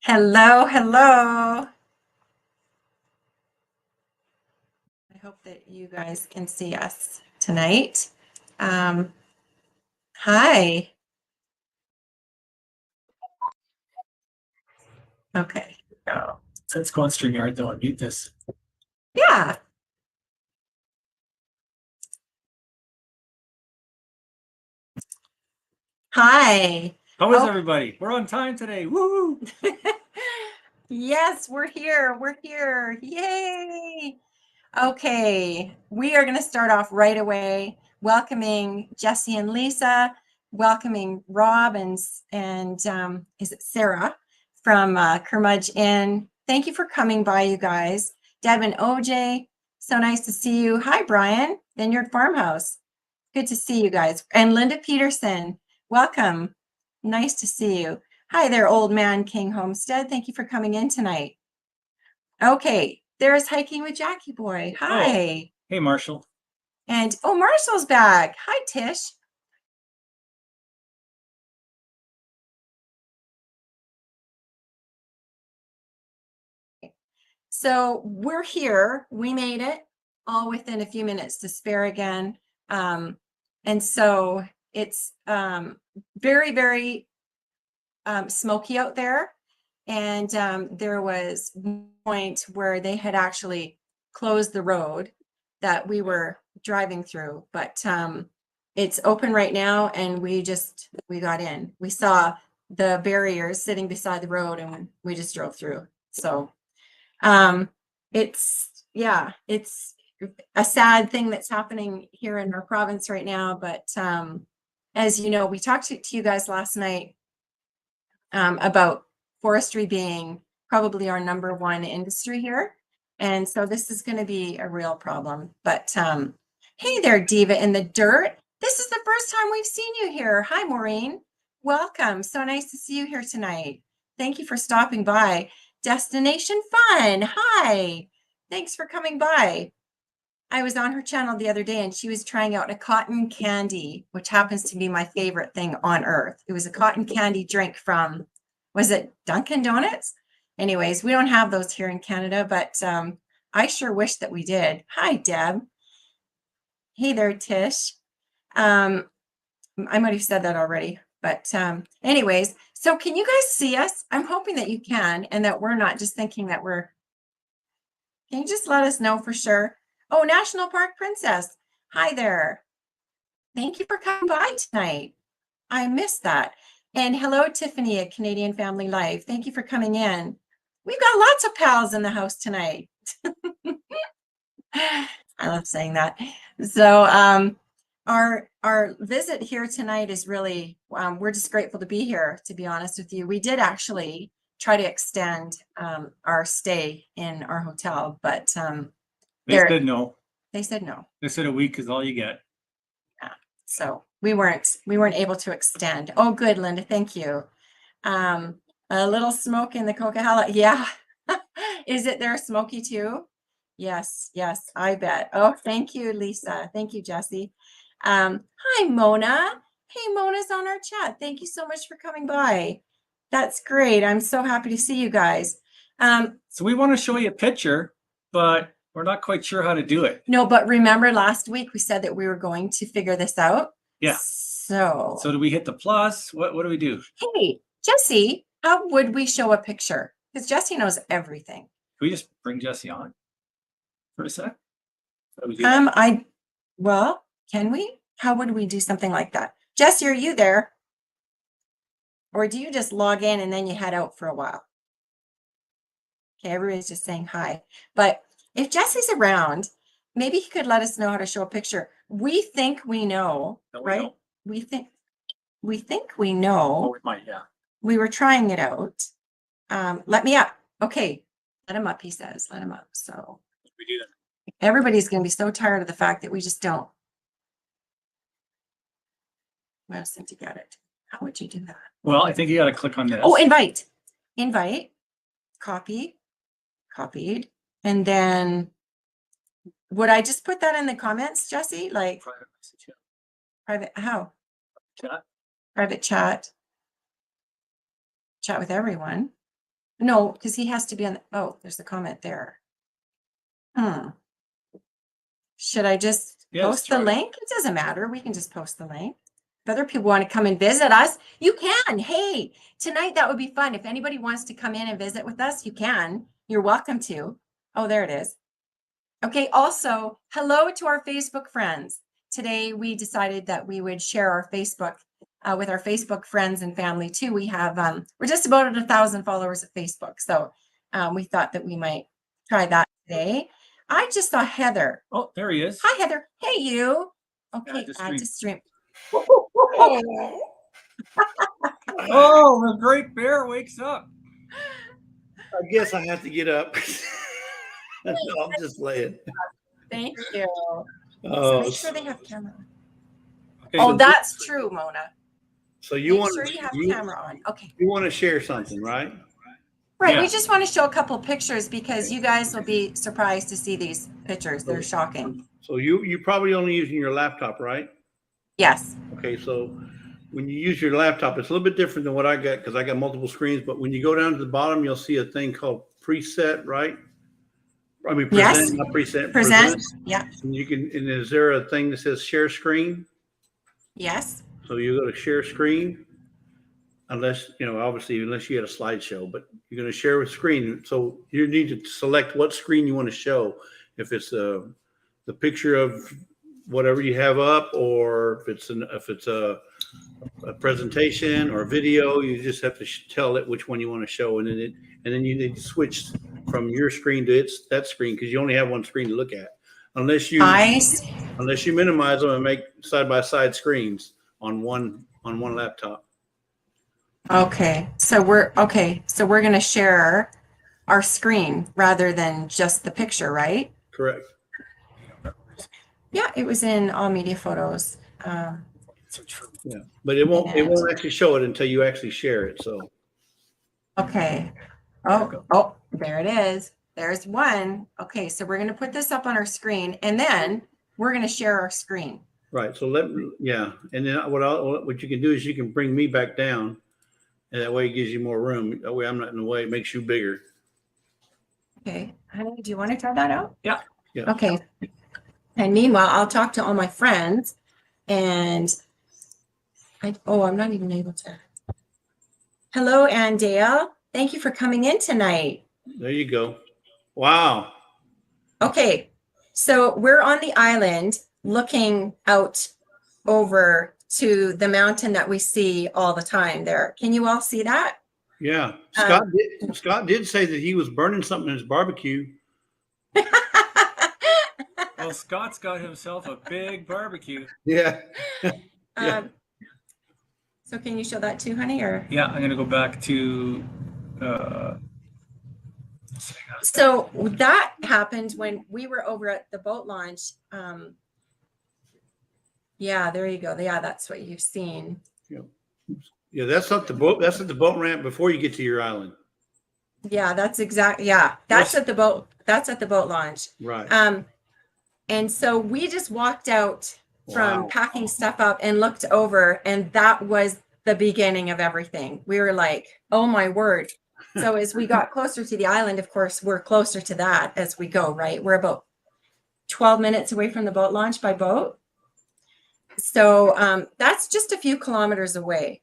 Hello, hello. I hope that you guys can see us tonight. Um, Hi. Okay. Yeah. Since going StreamYard, though, I mute this. Yeah. Hi. How is Oh, everybody? We're on time today. Woo! yes, we're here. We're here. Yay. Okay. We are going to start off right away, welcoming Jesse and Lisa, welcoming Rob and is it Sarah from Curmudge Inn. Thank you for coming by, you guys. Deb and OJ, so nice to see you. Hi, Brian, Vineyard Farmhouse. Good to see you guys. And Linda Peterson, welcome. Nice to see you. Hi there, Old Man King Homestead. Thank you for coming in tonight. Okay, there's Hiking with Jackie Boy. Hi. Hey, Marshall. And oh, Marshall's back. Hi, Tish. So we're here. We made it all within a few minutes to spare again. And so it's very, very smoky out there. And there was one point where they had actually closed the road that we were driving through, but it's open right now, and we got in. We saw the barriers sitting beside the road, and we just drove through. So it's a sad thing that's happening here in our province right now. But as you know, we talked to you guys last night about forestry being probably our number one industry here. And so this is going to be a real problem. But hey there, Diva in the Dirt. This is the first time we've seen you here. Hi, Maureen. Welcome. So nice to see you here tonight. Thank you for stopping by. Destination Fun. Hi. Thanks for coming by. I was on her channel the other day and she was trying out a cotton candy, which happens to be my favorite thing on earth. It was a cotton candy drink from, was it Dunkin' Donuts? Anyways, we don't have those here in Canada, but I sure wish that we did. Hi, Deb. Hey there, Tish. I might have said that already, but anyways, so can you guys see us? I'm hoping that you can and that we're not just thinking that can you just let us know for sure? Oh, National Park Princess. Hi there. Thank you for coming by tonight. I missed that. And hello, Tiffany at Canadian Family Life. Thank you for coming in. We've got lots of pals in the house tonight. I love saying that. So our visit here tonight is really, we're just grateful to be here, to be honest with you. We did actually try to extend our stay in our hotel, but They said no. They said no. They said a week is all you get. Yeah. So we weren't able to extend. Oh, good, Linda. Thank you. A little smoke in the Coquihalla. Yeah. Is it there smoky too? Yes, yes, I bet. Oh, thank you, Lisa. Thank you, Jesse. Hi, Mona. Hey, Mona's on our chat. Thank you so much for coming by. That's great. I'm so happy to see you guys. So we want to show you a picture, but we're not quite sure how to do it. No, but remember last week we said that we were going to figure this out? Yeah. So do we hit the plus? What do we do? Hey, Jesse, how would we show a picture? Because Jesse knows everything. Can we just bring Jesse on for a sec? Well, can we? How would we do something like that? Jesse, are you there? Or do you just log in and then you head out for a while? Okay, everybody's just saying hi. But if Jesse's around, maybe he could let us know how to show a picture. We think we know, right? We think we know. Oh, we might, yeah. We were trying it out. Let me up. Okay, let him up, he says. Let him up. So we do that. Everybody's going to be so tired of the fact that we just don't. Well, since you got it, how would you do that? Well, I think you got to click on this. Oh, invite, copy, copied. And then would I just put that in the comments, Jesse? Like private message, yeah. Private, how? Chat. Private chat with everyone. No, because he has to be on, oh, there's a comment there. Should I just Yes, post the try it. link? It doesn't matter. We can just post the link. If other people want to come and visit us, you can. Hey, tonight that would be fun. If anybody wants to come in and visit with us, you can. You're welcome to. Oh, there it is. Okay, also, hello to our Facebook friends. Today we decided that we would share our Facebook with our Facebook friends and family too. We have, we're just about at 1,000 followers at Facebook. So we thought that we might try that today. I just saw Heather. Oh, there he is. Hi, Heather. Hey, you. Okay, Add to to stream. Oh, the Great Bear wakes up. I guess I have to get up. No, I'm just playing. Thank you. Oh, Make sure they have camera on. Okay, Oh, that's true, Mona. so you Make want sure you have camera on. Okay. you want to share something, right? Right. Yeah. We just want to show a couple pictures because you guys will be surprised to see these pictures. They're shocking. So you probably only using your laptop, right? Yes. Okay, so when you use your laptop, it's a little bit different than what I got because I got multiple screens. But when you go down to the bottom, you'll see a thing called preset, right? I mean, present, Yes. not preset. Present. Yeah. And you can. And is there a thing that says share screen? Yes. So you go to share screen, unless obviously, unless you had a slideshow. But you're going to share a screen. So you need to select what screen you want to show. If it's the picture of whatever you have up, or if it's a presentation or a video, you just have to tell it which one you want to show, and then you need to switch from your screen to that screen because you only have one screen to look at, unless you minimize them and make side by side screens on one laptop. Okay. So we're going to share our screen rather than just the picture, right? Correct. Yeah, it was in all media photos. Yeah, but it won't actually show it until you actually share it. So okay. Oh, there it is. There's one. Okay, so we're going to put this up on our screen and then we're going to share our screen. right. So and then what you can do is you can bring me back down, and that way it gives you more room. That way I'm not in the way. It makes you bigger. Okay, honey, do you want to try that out? Yeah. Yeah. Okay. And meanwhile, I'll talk to all my friends and I'm not even able to. Hello, Ann Dale. Thank you for coming in tonight. There you go. Wow. Okay, so we're on the island looking out over to the mountain that we see all the time there. Can you all see that? Yeah. Scott did say that he was burning something in his barbecue. Well, Scott's got himself a big barbecue. Yeah. Yeah. So can you show that too, honey? Or Yeah, I'm gonna go back to. So that happened when we were over at the boat launch. Yeah, there you go. Yeah, that's what you've seen. Yeah, that's at the boat ramp before you get to your island. Yeah, that's exactly. Yeah, that's at the boat. That's at the boat launch. Right. And so we just walked out from packing stuff up and looked over, and that was the beginning of everything. We were like, oh my word. So as we got closer to the island, of course, we're closer to that as we go, right? We're about 12 minutes away from the boat launch by boat. So that's just a few kilometers away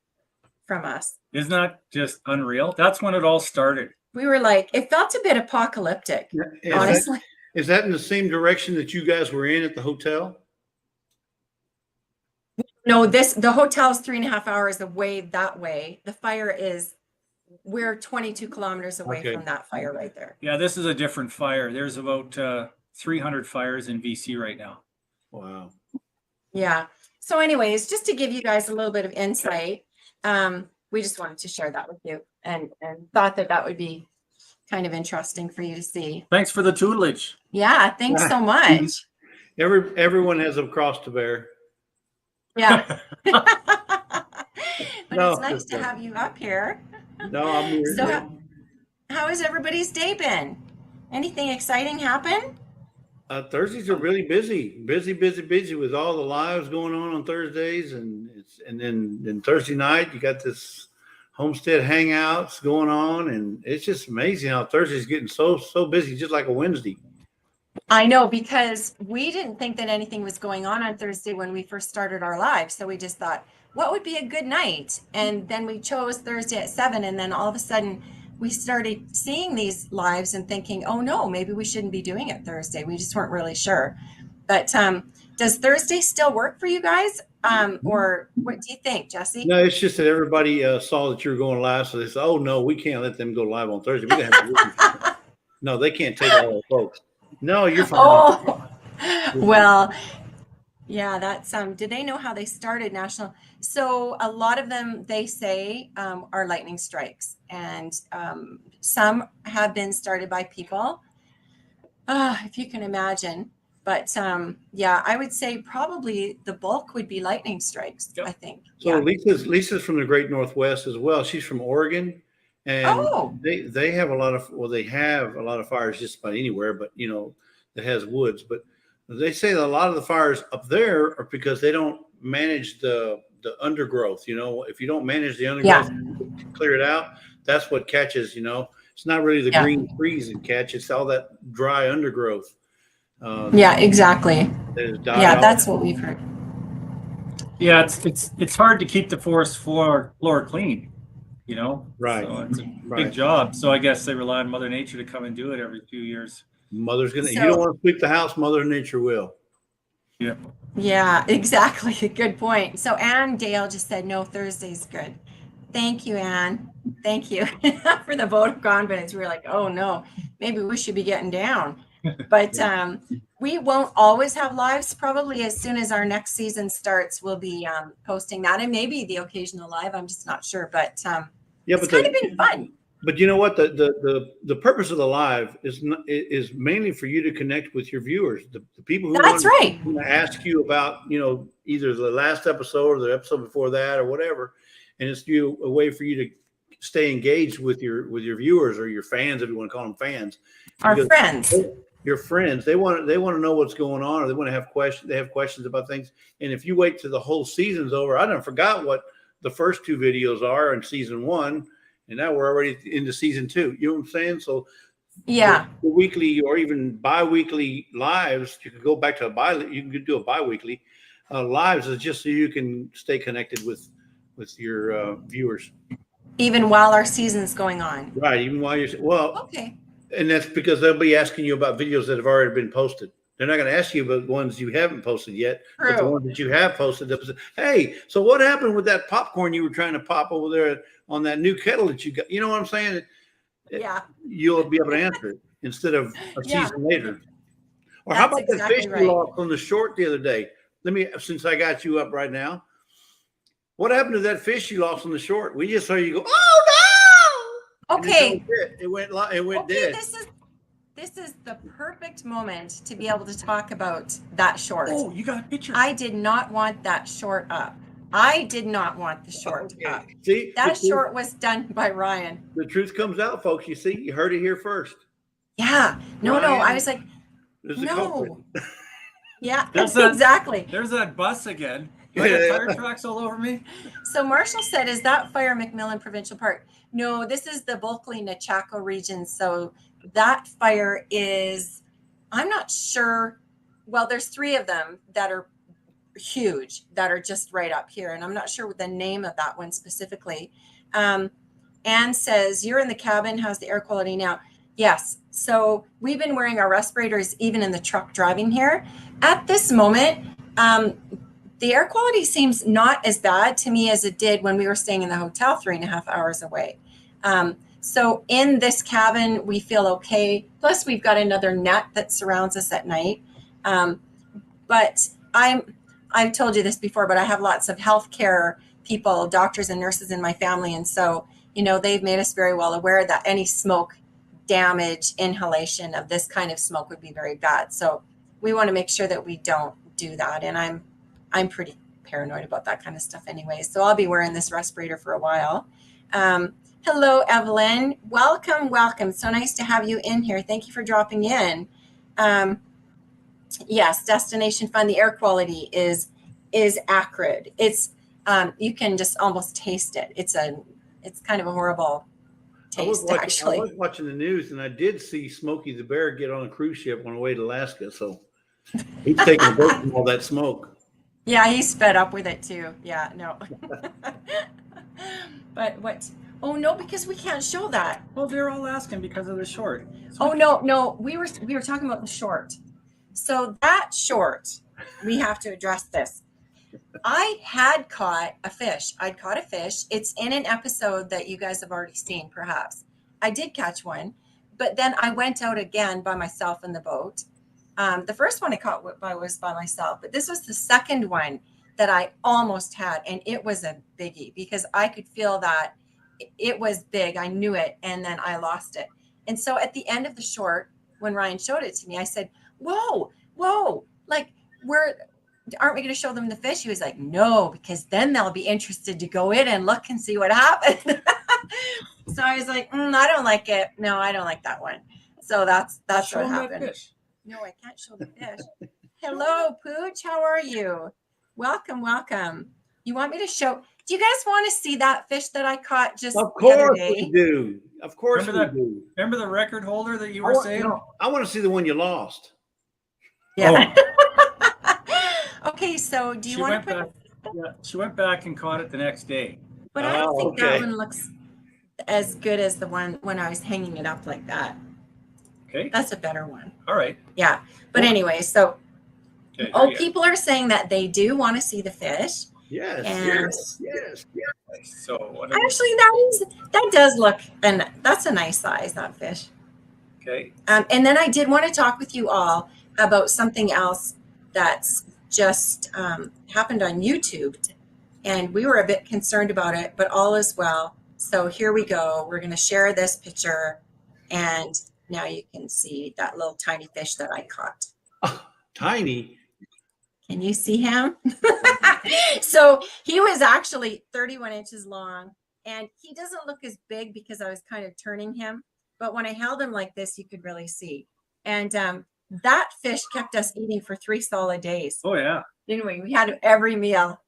from us. Isn't that just unreal? That's when it all started. We were like, it felt a bit apocalyptic, honestly. Is that in the same direction that you guys were in at the hotel? No, the hotel is 3.5 hours away that way. The fire we're 22 kilometers away from that fire right there. Yeah, this is a different fire. There's about 300 fires in BC right now. Wow. Yeah. So anyways, just to give you guys a little bit of insight, we just wanted to share that with you and thought that would be kind of interesting for you to see. Thanks for the tutelage. Yeah, thanks so much. Everyone has a cross to bear. Yeah. But No, it's nice to have you up here. No, I'm here. So how has everybody's day been? Anything exciting happen? Thursdays are really busy with all the lives going on Thursdays, and then Thursday night you got this homestead hangouts going on, and it's just amazing how Thursday's getting so busy, just like a Wednesday. I know, because we didn't think that anything was going on Thursday when we first started our live. So we just thought, what would be a good night? And then we chose Thursday at 7. And then all of a sudden we started seeing these lives and thinking, oh no, maybe we shouldn't be doing it Thursday. We just weren't really sure. But does Thursday still work for you guys? Or what do you think, Jesse? No, it's just that everybody saw that you were going live, so they said, "Oh no, we can't let them go live on Thursday. We're gonna have to." No, they can't take all the folks. No, you're fine. Oh, well, yeah, that's do they know how they started national? So a lot of them, they say, are lightning strikes, and some have been started by people, if you can imagine. But yeah, I would say probably the bulk would be lightning strikes. Yep. I think. So Yeah. Lisa's from the Great Northwest as well. She's from Oregon, and Oh. they have a lot of they have a lot of fires just about anywhere, but that has woods. But they say that a lot of the fires up there are because they don't manage the undergrowth. If you don't manage the undergrowth, to clear it out, that's what catches. It's not really the green trees that catch; it's all that dry undergrowth. Yeah, exactly. Yeah, that's what we've heard. Yeah, it's hard to keep the forest floor clean, Right. So it's a big job. So I guess they rely on Mother Nature to come and do it every few years. Mother's gonna. You don't want to sweep the house, Mother Nature will. Yeah. Yeah, exactly. Good point. So Ann Dale just said no, Thursday's good. Thank you, Ann. Thank you for the vote of confidence. We were like, oh no, maybe we should be getting down. But we won't always have lives. Probably as soon as our next season starts, we'll be posting that, and maybe the occasional live. I'm just not sure, but it's kind of been fun. But you know what? The purpose of the live is mainly for you to connect with your viewers, the people who want to ask you about either the last episode or the episode before that or whatever, and it's a way for you to stay engaged with your viewers or your fans, if you want to call them fans. Our friends. Your friends, they want to know what's going on, or they want to have questions. They have questions about things. And if you wait till the whole season's over, I done forgot what the first 2 videos are in season 1, and now we're already into season 2. You know what I'm saying? So yeah, the weekly or even bi-weekly lives, you could go back to you can do a bi-weekly lives is just so you can stay connected with your viewers, even while our season's going on. Right, even while you're okay. And that's because they'll be asking you about videos that have already been posted. They're not going to ask you about ones you haven't posted yet, but the ones that you have posted. They'll say, hey, so what happened with that popcorn you were trying to pop over there on that new kettle that you got? You know what I'm saying? Yeah. You'll be able to answer it instead of a season later. Or how about that fish you lost on the short the other day? Since I got you up right now, what happened to that fish you lost on the short? We just saw you go, oh no! Okay. It went dead. This is the perfect moment to be able to talk about that short. Oh, you got a picture. I did not want that short up. I did not want the short up. See, that short was done by Ryan. The truth comes out, folks. You see, you heard it here first. Yeah. No. I was like, no. Yeah, exactly. There's that bus again. I got tire tracks all over me. So Marshall said, is that fire McMillan Provincial Park? No, this is the Bulkley-Nechako region. So that fire is, I'm not sure. Well, there's 3 of them that are huge, that are just right up here. And I'm not sure what the name of that one specifically. Anne says, you're in the cabin. How's the air quality now? Yes. So we've been wearing our respirators even in the truck driving here. At this moment, the air quality seems not as bad to me as it did when we were staying in the hotel 3.5 hours away. So in this cabin, we feel okay. Plus, we've got another net that surrounds us at night. But I've told you this before, but I have lots of healthcare people, doctors and nurses in my family. And so, they've made us very well aware that any smoke damage, inhalation of this kind of smoke would be very bad. So we want to make sure that we don't do that. And I'm pretty paranoid about that kind of stuff anyway. So I'll be wearing this respirator for a while. Hello, Evelyn. Welcome. So nice to have you in here. Thank you for dropping in. Yes, Destination Fun. The air quality is acrid. It's you can just almost taste it. It's a It's kind of a horrible I was taste, watching, actually. I was watching the news, and I did see Smokey the Bear get on a cruise ship on the way to Alaska. So he's taking a break from all that smoke. Yeah, he's fed up with it too. Yeah, no. But what? Oh no, because we can't show that. Well, they're all asking because of the short. Oh no, we were talking about the short. So that short, we have to address this. I had caught a fish. I'd caught a fish. It's in an episode that you guys have already seen, perhaps. I did catch one, but then I went out again by myself in the boat. The first one I caught was by myself, but this was the second one that I almost had, and it was a biggie because I could feel that it was big. I knew it, and then I lost it. And so at the end of the short, when Ryan showed it to me, I said, "Whoa, like aren't we going to show them the fish?" He was like, "No, because then they'll be interested to go in and look and see what happened." So I was like, "I don't like it. No, I don't like that one." So that's Show what 'em that happened. fish. No, I can't show the fish. Hello, Pooch. How are you? Welcome. You want me to show? Do you guys want to see that fish that I caught just Of the other course day? we do. Of course Remember we do. Remember the record holder that you I were want, saying? I want to see the one you lost. Yeah. Okay, so do you She want went to put? back. Yeah, she went back and caught it the next day. But I don't Oh, think that okay. one looks as good as the one when I was hanging it up like that. Okay. That's a better one. All right. Yeah. But anyway, so Okay. people are saying that they do want to see the fish. Yes. And Yes. So what are we- actually, that does look, and that's a nice size, that fish. okay. And then I did want to talk with you all about something else that's just happened on YouTube. And we were a bit concerned about it, but all is well. So here we go. We're going to share this picture. And now you can see that little tiny fish that I caught. Tiny. Can you see him? So he was actually 31 inches long, and he doesn't look as big because I was kind of turning him. But when I held him like this, you could really see. And that fish kept us eating for 3 solid days. Oh yeah. Didn't we? We had him every meal.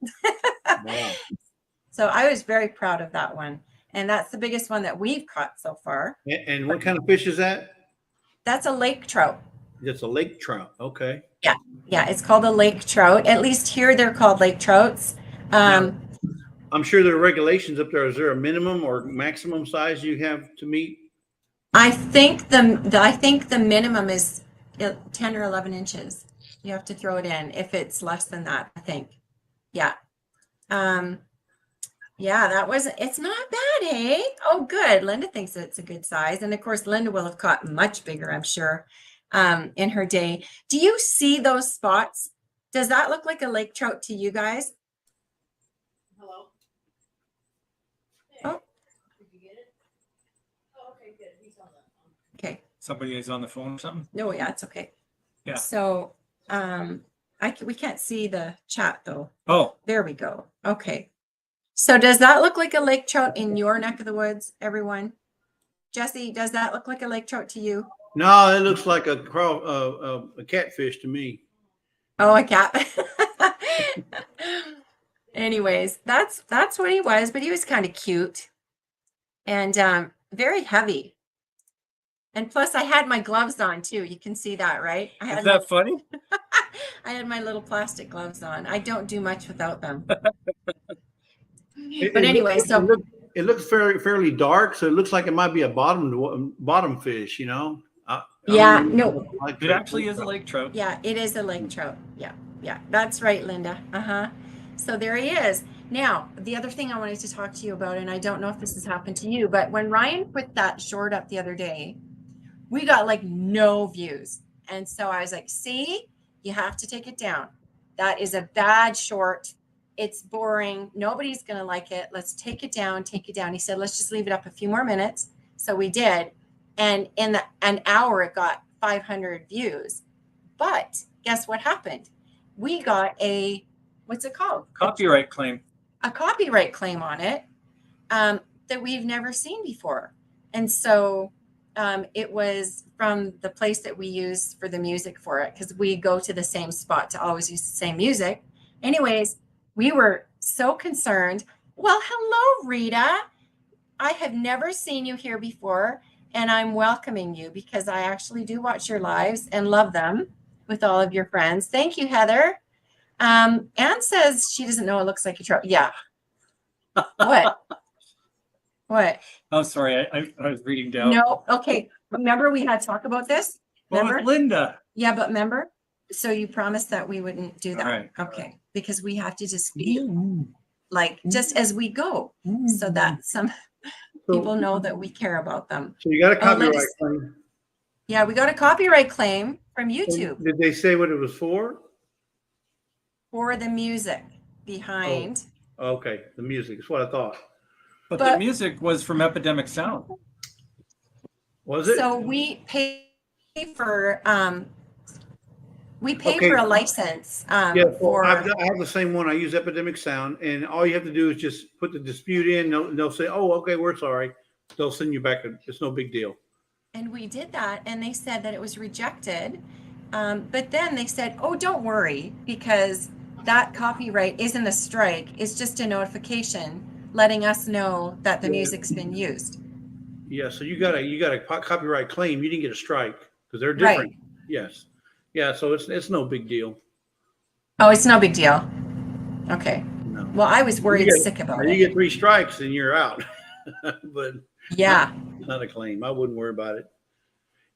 Wow. So I was very proud of that one. And that's the biggest one that we've caught so far. And what kind of fish is that? That's a lake trout. It's a lake trout. Okay. Yeah, it's called a lake trout. At least here they're called lake trouts. I'm sure there are regulations up there. Is there a minimum or maximum size you have to meet? I think the minimum is 10 or 11 inches. You have to throw it in if it's less than that, I think. Yeah. Yeah, it's not bad, hey? Oh, good. Linda thinks it's a good size. And of course, Linda will have caught much bigger, I'm sure, in her day. Do you see those spots? Does that look like a lake trout to you guys? Hello? Oh. Did you get it? Oh, okay, good. He's on the. Okay. Somebody is on the phone or something. No, yeah, it's okay. Yeah. So, we can't see the chat though. Oh, There we go. Okay. So does that look like a lake trout in your neck of the woods, everyone? Jesse, does that look like a lake trout to you? No, it looks like a catfish to me. Oh, a cat. Anyways, that's what he was, but he was kind of cute and very heavy. And plus I had my gloves on too. You can see that, right? is that funny? I had my little plastic gloves on. I don't do much without them. It But anyway, it looks fairly dark, so it looks like it might be a bottom fish. You know. Yeah, no. It actually is a lake trout. Yeah, it is a lake trout. Yeah, that's right, Linda. So there he is. Now, the other thing I wanted to talk to you about, and I don't know if this has happened to you, but when Ryan put that short up the other day, we got like no views. And so I was like, see, you have to take it down. That is a bad short. It's boring. Nobody's going to like it. Let's take it down. He said, let's just leave it up a few more minutes. So we did. And in an hour, it got 500 views. But guess what happened? We got what's it called? Copyright claim. A copyright claim on it that we've never seen before. And so it was from the place that we use for the music for it, because we go to the same spot to always use the same music. Anyways, we were so concerned. Well, hello, Rita. I have never seen you here before, and I'm welcoming you because I actually do watch your lives and love them with all of your friends. Thank you, Heather. Anne says she doesn't know it looks like a trout. Yeah. What? What? I'm sorry, I was reading down. No. Okay. Remember we had talk about this? Well, Remember? with Linda. Yeah, but remember? So you promised that we wouldn't do that. All right. Okay. Because we have to just be like, just as we go, so that some people know that we care about them. So you got a copyright Linda's- claim. Yeah, we got a copyright claim from And YouTube did they say what it was for? for the music behind. Okay, the music is what I thought. But But- the music was from Epidemic Sound. Was it? So we pay for Okay. for a license Yeah, well, for I have the same one. I use Epidemic Sound, and all you have to do is just put the dispute in. They'll say, "Oh, okay, we're sorry." They'll send you back. It's no big deal. and we did that, and they said that it was rejected. But then they said, "Oh, don't worry, because that copyright isn't a strike. It's just a notification letting us know that the Yeah. music's been used." Yeah, so you got a copyright claim. You didn't get a strike because they're different. Right. Yes. Yeah, so it's no big deal. Oh, it's no big deal. Okay. No. Well, I was worried You get- sick about You it. get 3 strikes and you're out. But Yeah. it's not a claim. I wouldn't worry about it.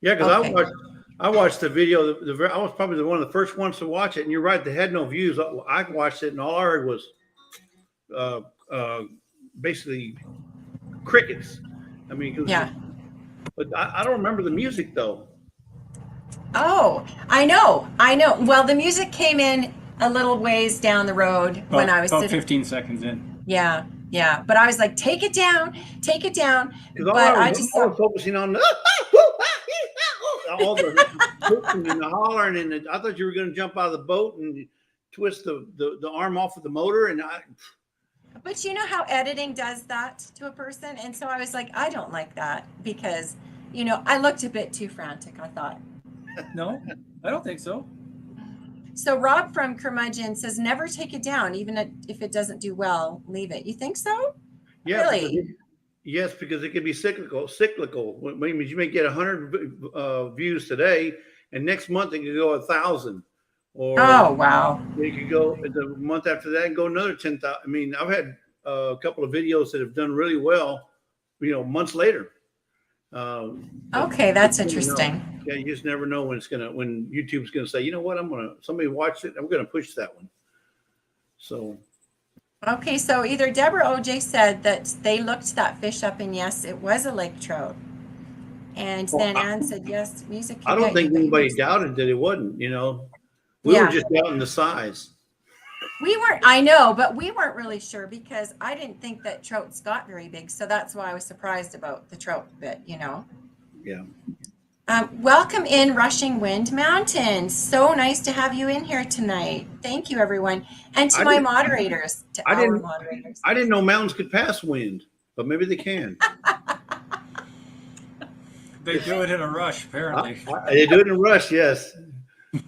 Yeah, because Okay. I watched the video. I was probably one of the first ones to watch it. And you're right, they had no views. I watched it, and all I heard was basically crickets. I mean, it was, Yeah. But I don't remember the music though. Oh, I know. Well, the music came in a little ways down the road when I was about sitting. 15 seconds in. Yeah. But I was like, take it down. Because But I just I was focusing on all the whooping and the hollering, and I thought you were going to jump out of the boat and twist the arm off of the motor, and But you know how editing does that to a person? And so I was like, I don't like that because, I looked a bit too frantic, I thought. No, I don't think so. So Rob from Curmudgeon says, never take it down, even if it doesn't do well, leave it. You think so? yeah, Really? yes, because it can be cyclical. Which means you may get 100 views today, and next month it could go 1,000. Or Oh, wow. it could go the month after that and go another 10,000. I mean, I've had a couple of videos that have done really well, months later. Okay, that's you know, interesting. Yeah, you just never know when YouTube's gonna say, you know what, somebody watched it, I'm gonna push that one. So Okay, so either Deborah or OJ said that they looked that fish up, and yes, it was a lake trout. And Well, then Anne said, yes, music. I can don't get think you, but anybody music- doubted that it wasn't, we Yeah. were just doubting the size. I know, but we weren't really sure because I didn't think that trouts got very big. So that's why I was surprised about the trout bit, Yeah. Welcome in Rushing Wind Mountain. So nice to have you in here tonight. Thank you, everyone. And to I my didn't- moderators, I our didn't- moderators. I didn't know mountains could pass wind, but maybe they can. They do it in a rush, apparently. They do it in a rush, yes.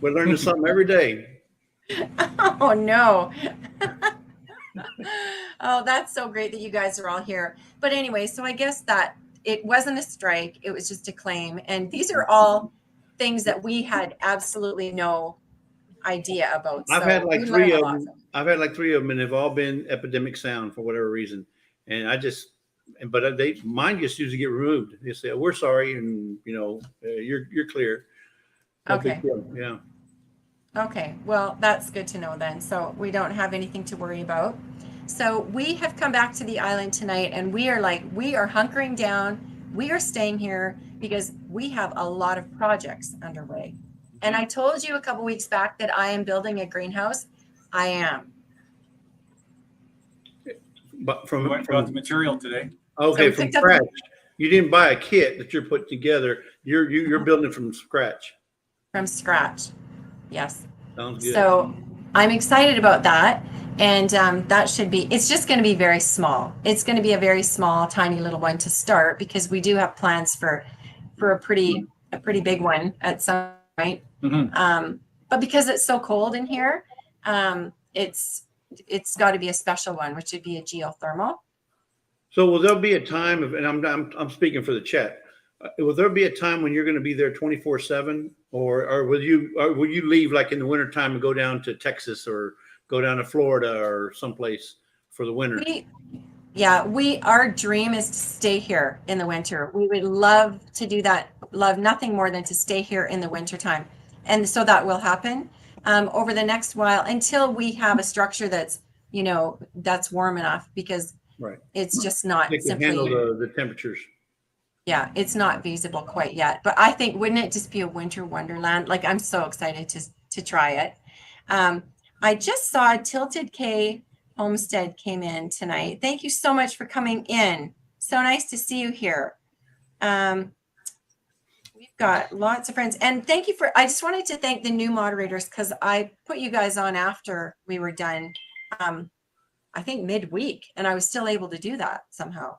We're learning something every day. Oh, no. Oh, that's so great that you guys are all here. But anyway, so I guess that it wasn't a strike. It was just a claim. And these are all things that we had absolutely no idea about. I've So had like we 3 learned a of lot them. from it. I've had like 3 of them, and they've all been Epidemic Sound for whatever reason. And but mine just usually get removed. They say, "We're sorry," and you're clear. No big Okay. deal. Yeah. Okay, well, that's good to know then. So we don't have anything to worry about. So we have come back to the island tonight, and we are hunkering down. We are staying here because we have a lot of projects underway. And I told you a couple weeks back that I am building a greenhouse. I am. But We went about the material today. okay, we from picked up- scratch. You didn't buy a kit that you're putting together. You're building from scratch. From scratch. Yes. Sounds good. So I'm excited about that. And it's just going to be very small. It's going to be a very small, tiny little one to start because we do have plans for a pretty big one at some point. Mm-hmm. But because it's so cold in here, it's got to be a special one, which would be a geothermal. So will there be a time of, and I'm speaking for the chat. Will there be a time when you're going to be there 24/7, or will you leave like in the wintertime and go down to Texas or go down to Florida or someplace for the winter? Our dream is to stay here in the winter. We would love to do that, love nothing more than to stay here in the winter time. And so that will happen over the next while until we have a structure that's, that's warm enough, because Right. it's just not They can simply, handle the temperatures. yeah, it's not feasible quite yet. But I think, wouldn't it just be a winter wonderland? Like, I'm so excited to try it. I just saw Tilted K Homestead came in tonight. Thank you so much for coming in. So nice to see you here. We've got lots of friends, and thank you I just wanted to thank the new moderators, because I put you guys on after we were done, I think midweek, and I was still able to do that somehow.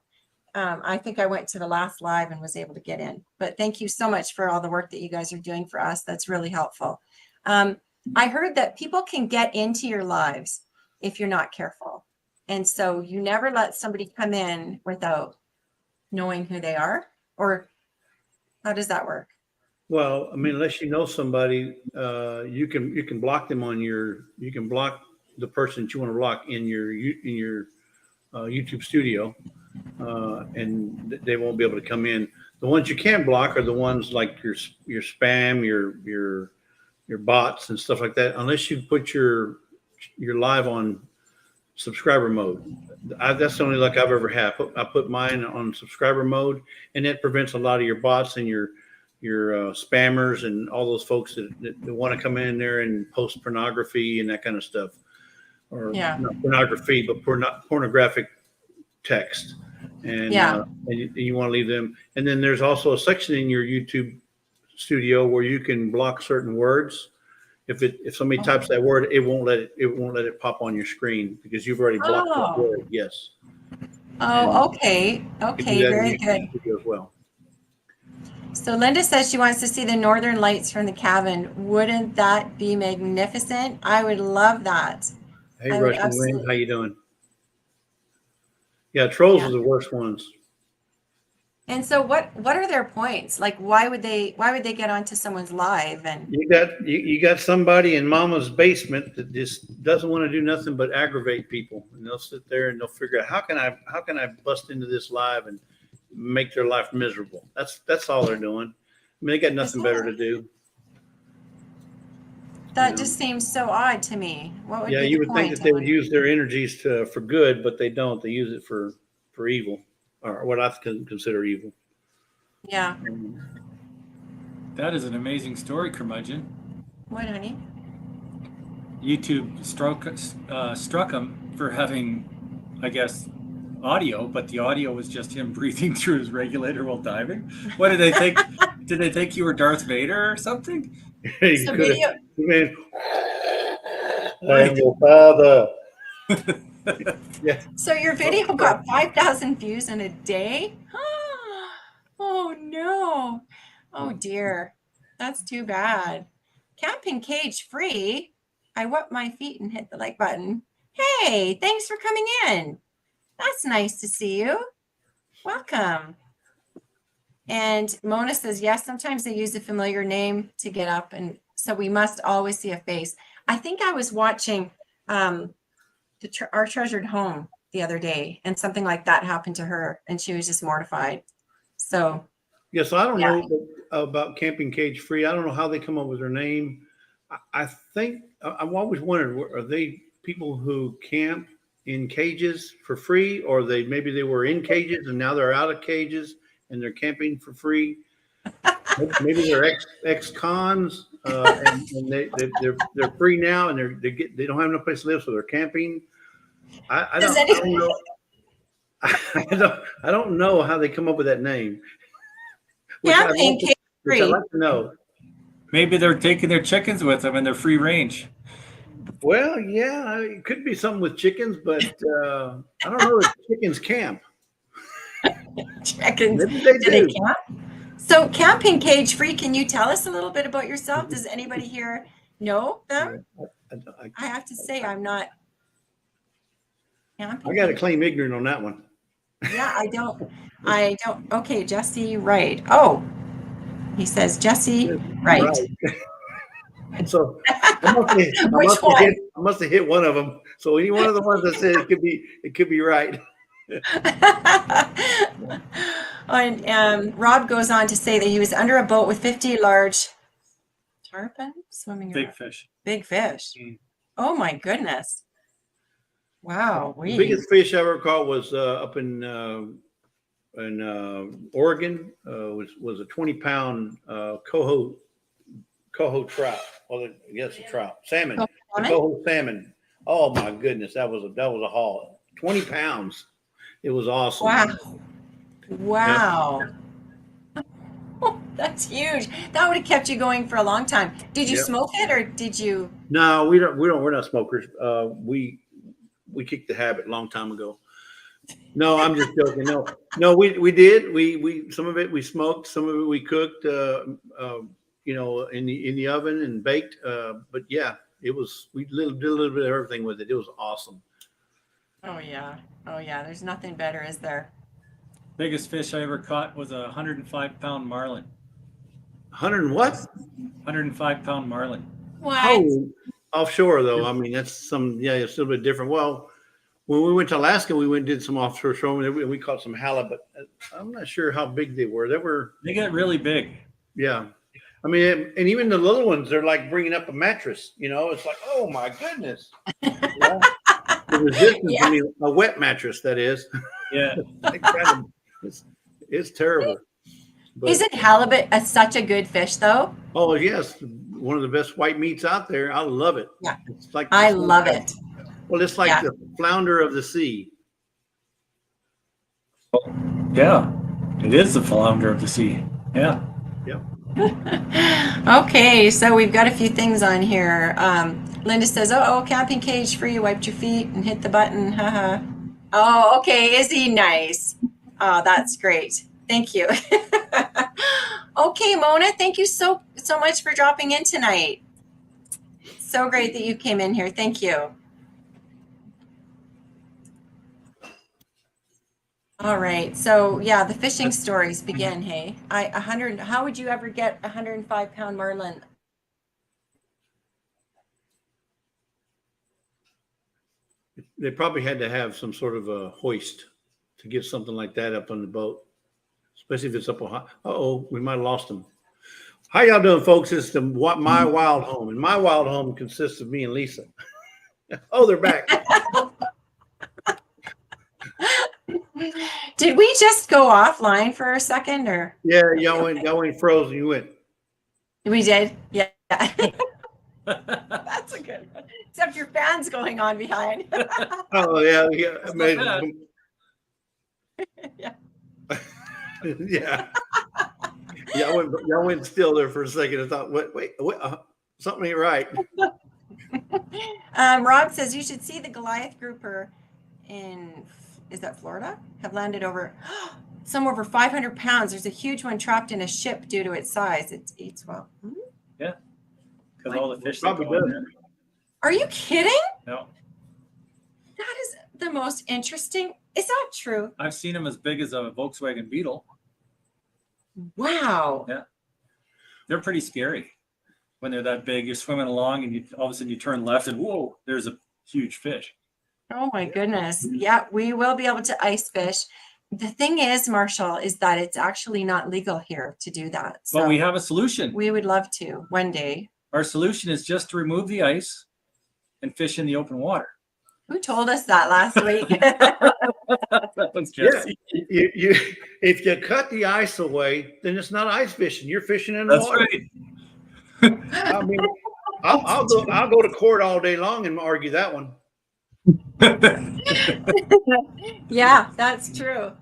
I think I went to the last live and was able to get in, but thank you so much for all the work that you guys are doing for us. That's really helpful. I heard that people can get into your lives if you're not careful. And so you never let somebody come in without knowing who they are, or how does that work? Well, I mean, unless you know somebody, you can block them you can block the person that you want to block in your YouTube studio, and they won't be able to come in. The ones you can block are the ones like your spam, your bots and stuff like that. Unless you put your live on subscriber mode. That's the only luck I've ever had. I put mine on subscriber mode, and it prevents a lot of your bots and your spammers and all those folks that want to come in there and post pornography and that kind of stuff, or not pornography, but pornographic text. And and you want to leave them. And then there's also a section in your YouTube studio where you can block certain words. If somebody types that word, it won't let it pop on your screen because you've already blocked that word. Yes. Oh, okay. Okay, very good. As well. So Linda says she wants to see the northern lights from the cabin. Wouldn't that be magnificent? I would love that. Hey, Russian Wind, how you doing? Yeah, trolls are the worst ones. And so what are their points? Like, why would they get onto someone's live? And you got somebody in mama's basement that just doesn't want to do nothing but aggravate people, and they'll sit there and they'll figure out how can I bust into this live and make their life miserable. That's all they're doing. I mean, they got nothing better to do. That just seems so odd to me. What would be you the would think that they would use their energies for good, but they don't. They use it for evil, or what I consider evil. Yeah. That is an amazing story, Curmudgeon. What, honey? YouTube struck him for having, I guess, audio, but the audio was just him breathing through his regulator while diving. What did they think? Did they think you were Darth Vader or something? So video. I am your father. Yeah. So your video got 5,000 views in a day? Oh no. Oh dear. That's too bad. Camping cage free. I wet my feet and hit the like button. Hey, thanks for coming in. That's nice to see you. Welcome. And Mona says, yes, sometimes they use a familiar name to get up, and so we must always see a face. I think I was watching our treasured home the other day, and something like that happened to her, and she was just mortified. So yes, I don't know about Camping Cage Free. I don't know how they come up with their name. I think I've always wondered, are they people who camp in cages for free, or maybe they were in cages and now they're out of cages and they're camping for free? Maybe they're ex-cons and they're free now, and they don't have no place to live, so they're camping. I don't know. I don't know how they come up with that name. Camping cage free. I'd like to know. Maybe they're taking their chickens with them and they're free range. Well, yeah, it could be something with chickens, but I don't know if chickens camp. Chickens. Maybe they do. They camp? So camping cage free, can you tell us a little bit about yourself? Does anybody here know them? I have to say, I'm not camping. I got to claim ignorant on that one. Yeah, I don't, okay, Jesse Wright. Oh, he says Jesse Wright. So I must have, Which one? I must have hit one of them. So any one of the ones that said it could be right. And Rob goes on to say that he was under a boat with 50 large tarpon swimming Big around. fish. Big fish. Mm. Oh my goodness. Wow. The biggest fish I ever caught was up in Oregon. Was a 20-pound coho trout. Well, I guess a trout, salmon, Coho a salmon? coho salmon. Oh my goodness, that was a haul. 20 pounds. It was awesome. Wow. Wow. That's huge. That would have kept you going for a long time. Did you Yep. smoke it or did you? No, we don't. We're not smokers. We kicked the habit a long time ago. No, I'm just joking. No, we did. We some of it we smoked, some of it we cooked. You know, in the oven and baked. But yeah, it was. We did a little bit of everything with it. It was awesome. Oh yeah. Oh yeah. There's nothing better, is there? Biggest fish I ever caught was a 105-pound marlin. 100 and what? 105-pound marlin. What? Oh, offshore though. I mean, that's some. Yeah, it's a little bit different. Well, when we went to Alaska, we went and did some offshore swimming. And we caught some halibut. I'm not sure how big they were. They were. They get really big. Yeah. I mean, and even the little ones, they're like bringing up a mattress. You know, it's like, oh my goodness. Yeah. The resistance, Yeah. I mean, a wet mattress, that is. Yeah. It's terrible. But, Isn't halibut such a good fish though? oh yes, one of the best white meats out there. I love it. Yeah. It's like I love it. Well, it's like Yeah. the flounder of the sea. Yeah. It is the flounder of the sea. Yeah. Okay, so we've got a few things on here. Linda says, "Oh, camping cage free. Wiped your feet and hit the button." Haha. Oh, okay. Is he nice? Oh, that's great. Thank you. Okay, Mona, thank you so much for dropping in tonight. So great that you came in here. Thank you. All right. So yeah, the fishing stories begin. Hey, 100. How would you ever get a 105-pound marlin? They probably had to have some sort of a hoist to get something like that up on the boat, especially if it's up on high. Uh-oh, we might have lost them. How y'all doing, folks? It's my wild home, and my wild home consists of me and Lisa. Oh, they're back. Did we just go offline for a second, or Yeah, y'all went frozen. You went. we did? Yeah. That's a good one. Except your fan's going on behind. Oh yeah. bad. Yeah. Yeah. Y'all went still there for a second. I thought, wait, something ain't right. Rob says you should see the Goliath grouper is that Florida? Have landed over some over 500 pounds. There's a huge one trapped in a ship due to its size. It eats well. Yeah. Because all the fish that Probably go in does. there. Are you kidding? No. That is the most interesting. Is that true? I've seen them as big as a Volkswagen Beetle. Wow. Yeah. They're pretty scary when they're that big. You're swimming along and all of a sudden you turn left and whoa, there's a huge fish. Oh my goodness. Yeah, we will be able to ice fish. The thing is, Marshall, is that it's actually not legal here to do that. So But we have a solution. we would love to one day. Our solution is just to remove the ice and fish in the open water. Who told us that last week? That was Jesse. You if you cut the ice away, then it's not ice fishing. You're fishing in the That's water. right. I mean, I'll go to court all day long and argue that one. Yeah, that's true.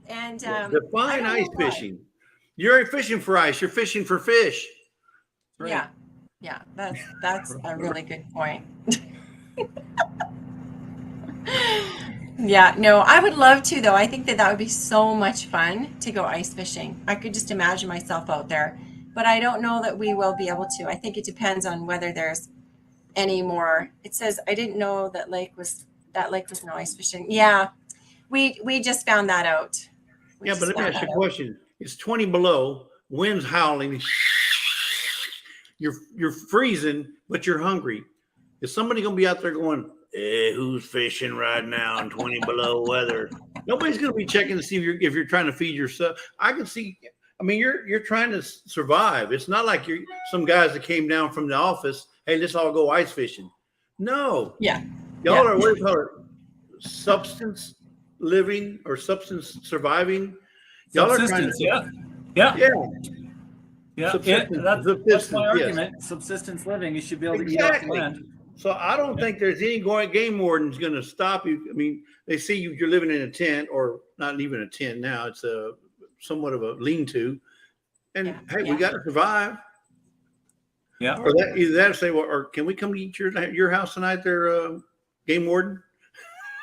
And Define I ice don't know why. fishing. You ain't fishing for ice. You're fishing for fish. Yeah, yeah, that's a really good point. Yeah, no, I would love to though. I think that would be so much fun to go ice fishing. I could just imagine myself out there, but I don't know that we will be able to. I think it depends on whether there's any more. It says I didn't know that lake was no ice fishing. Yeah, We just found that out. We Yeah, just but let me found ask you that a out. question. It's 20 below, wind's howling. You're freezing, but you're hungry. Is somebody gonna be out there going, who's fishing right now in 20 below weather? Nobody's gonna be checking to see if you're trying to feed yourself. I can see. I mean, you're trying to survive. It's not like you're some guys that came down from the office. Hey, let's all go ice fishing. No, Yeah. y'all Yeah. are what do you call it? Substance living or substance surviving. Y'all are trying Subsistence, to, yeah. yeah, Subsistence. That's subsistence, my yes. argument. Subsistence living. You should be able to eat off the Exactly. land. So I don't think there's any game warden's going to stop you. I mean, they see you're living in a tent, or not even a tent now. It's a somewhat of a lean-to, and hey, we got to survive. Yeah. Or that either that or say, well, or can we come to eat your house tonight, there, game warden?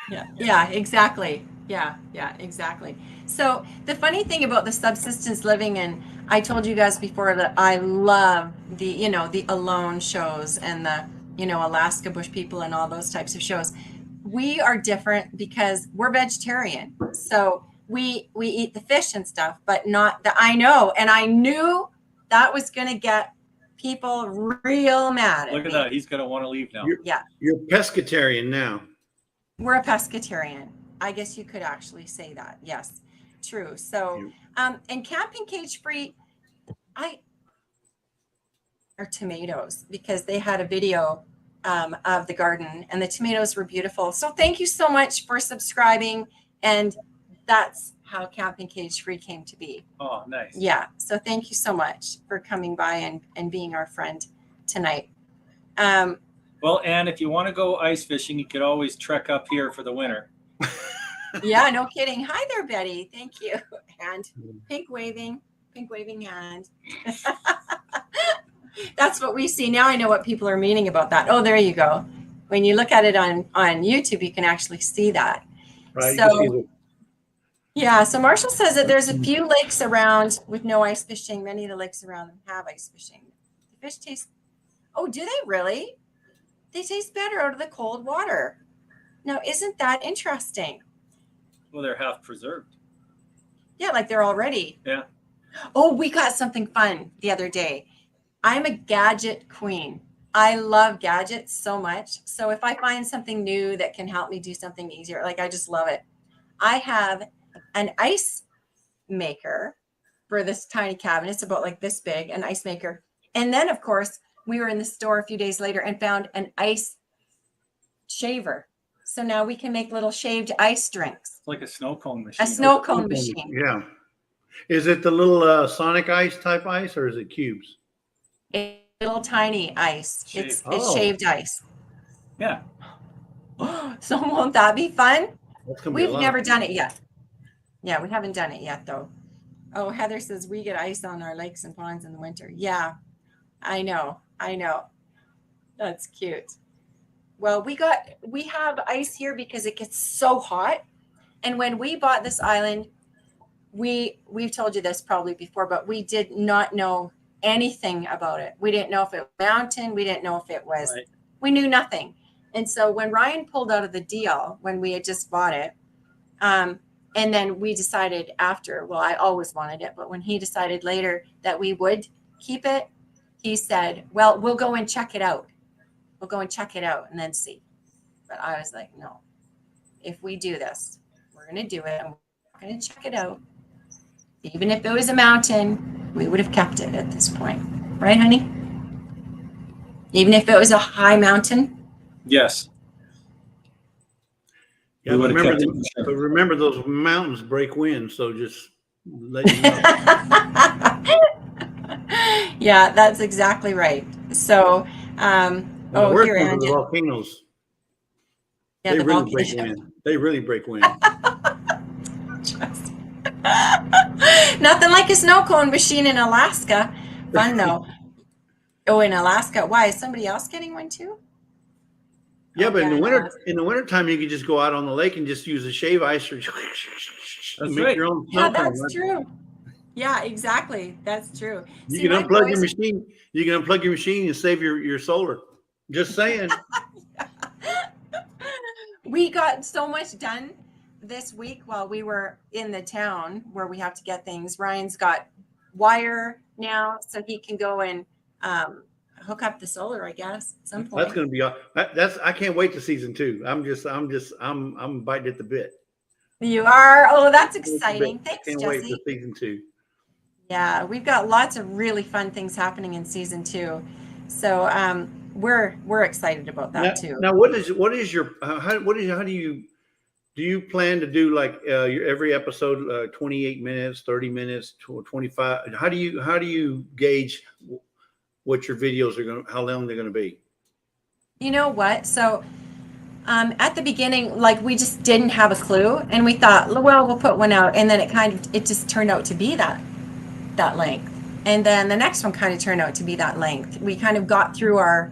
Yeah, exactly. Yeah, exactly. So the funny thing about the subsistence living, and I told you guys before that I love the Alone shows and the, Alaska Bush People and all those types of shows. We are different because we're vegetarian. So we eat the fish and stuff, but not the, I know. And I knew that was going to get people real mad at Look at me. that. He's going to want to leave now. You're pescatarian now. We're a pescatarian. I guess you could actually say that. Yes, true. So, and camping cage free, are tomatoes, because they had a video of the garden and the tomatoes were beautiful. So thank you so much for subscribing. And that's how camping cage free came to be. Oh, nice. Yeah. So thank you so much for coming by and being our friend tonight. Well, and if you want to go ice fishing, you could always trek up here for the winter. Yeah, no kidding. Hi there, Betty. Thank you. And pink waving hand. That's what we see. Now I know what people are meaning about that. Oh, there you go. When you look at it on YouTube, you can actually see that. Right. So, yeah. So Marshall says that there's a few lakes around with no ice fishing. Many of the lakes around them have ice fishing. The fish taste. Oh, do they really? They taste better out of the cold water. Now, isn't that interesting? Well, they're half preserved. Yeah, like they're already. Yeah. Oh, we got something fun the other day. I'm a gadget queen. I love gadgets so much. So if I find something new that can help me do something easier, like I just love it. I have an ice maker for this tiny cabin. It's about like this big, an ice maker. And then, of course, we were in the store a few days later and found an ice shaver. So now we can make little shaved ice drinks. It's like a snow cone machine. A snow cone machine. Yeah. Is it the little Sonic ice type ice, or is it cubes? A little tiny ice. Shaved. It's shaved ice. Yeah. So won't that be fun? That's gonna be a We've lot. never done it yet. Yeah, we haven't done it yet though. Oh, Heather says we get ice on our lakes and ponds in the winter. Yeah, I know. That's cute. Well, we have ice here because it gets so hot. And when we bought this island, we've told you this probably before, but we did not know anything about it. We didn't know if it was a mountain. We didn't know if it was, Right. We knew nothing. And so when Ryan pulled out of the deal, when we had just bought it, and then we decided after, well, I always wanted it, but when he decided later that we would keep it, he said, well, we'll go and check it out. We'll go and check it out and then see. But I was like, no, if we do this, we're going to do it and we're going to check it out. Even if it was a mountain, we would have kept it at this point. Right, honey? Even if it was a high mountain? Yes. Yeah, We but would've remember, kept it for sure. but remember those mountains break wind, so just let you know. Yeah, that's exactly right. So, The worst here, ones are Andy. the volcanoes. Yeah, They the really break volcano. wind. They really break wind. Nothing like a snow cone machine in Alaska. Fun though. Oh, in Alaska. Why? Is somebody else getting one too? Yeah, Oh, but in the in winter, Alaska. in the wintertime, you can just go out on the lake and just use a shave ice or That's make right. your own Yeah, snow cone. that's true. Yeah, exactly. That's true. You See, can my unplug your boys- machine. You can unplug your machine and save your solar. Just saying. We got so much done this week while we were in the town where we have to get things, Ryan's got wire now, so he can go and hook up the solar, I guess, at some point. That's going to be I can't wait to season 2. I'm biting at the bit. You are? Oh, that's exciting. Thanks, Can't wait for Jesse. season 2. Yeah, we've got lots of really fun things happening in season 2. So we're excited about that too. Now, what is your how do you plan to do like your every episode 28 minutes, 30 minutes, 25? How do you gauge what your videos are going to, how long they're going to be? You know what? So at the beginning, like we just didn't have a clue, and we thought, well, we'll put one out, and then it just turned out to be that length, and then the next one kind of turned out to be that length. We kind of got through our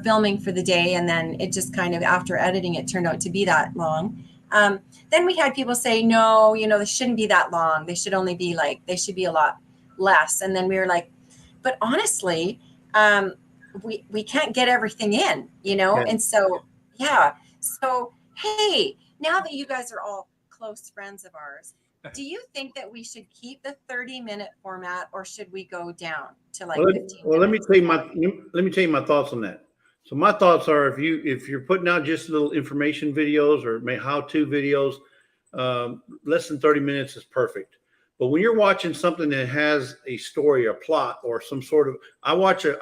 filming for the day, and then it just kind of, after editing, it turned out to be that long. Then we had people say, no, they shouldn't be that long. They should only be they should be a lot less. And then we were like, but honestly, we can't get everything in, Yeah. And so, yeah. So, hey, now that you guys are all close friends of ours, do you think that we should keep the 30-minute format, or should we go down to 15 well, let me minutes? tell you my thoughts on that. So my thoughts are, if you're putting out just little information videos or how-to videos, less than 30 minutes is perfect. But when you're watching something that has a story or plot or some sort of, I watch a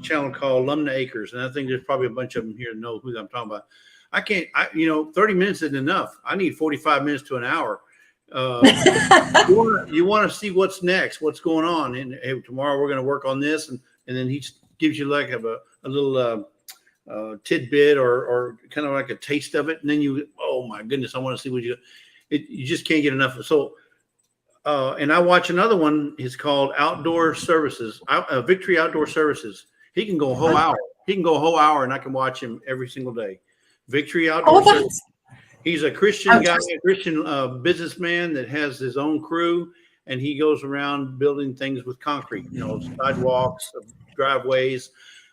channel called Alumna Acres, and I think there's probably a bunch of them here to know who I'm talking about. 30 minutes isn't enough. I need 45 minutes to an hour. You want to see what's next, what's going on, and hey, tomorrow we're going to work on this, and then he gives you like a little tidbit or kind of like a taste of it, and then oh my goodness, I want to see what you just can't get enough. So and I watch another one. It's called Outdoor Services, Victory Outdoor Services. He can go a whole hour. And I can watch him every single day. Victory Outdoor Services. He's a Christian guy, a Christian businessman that has his own crew, and he goes around building things with concrete, sidewalks, driveways.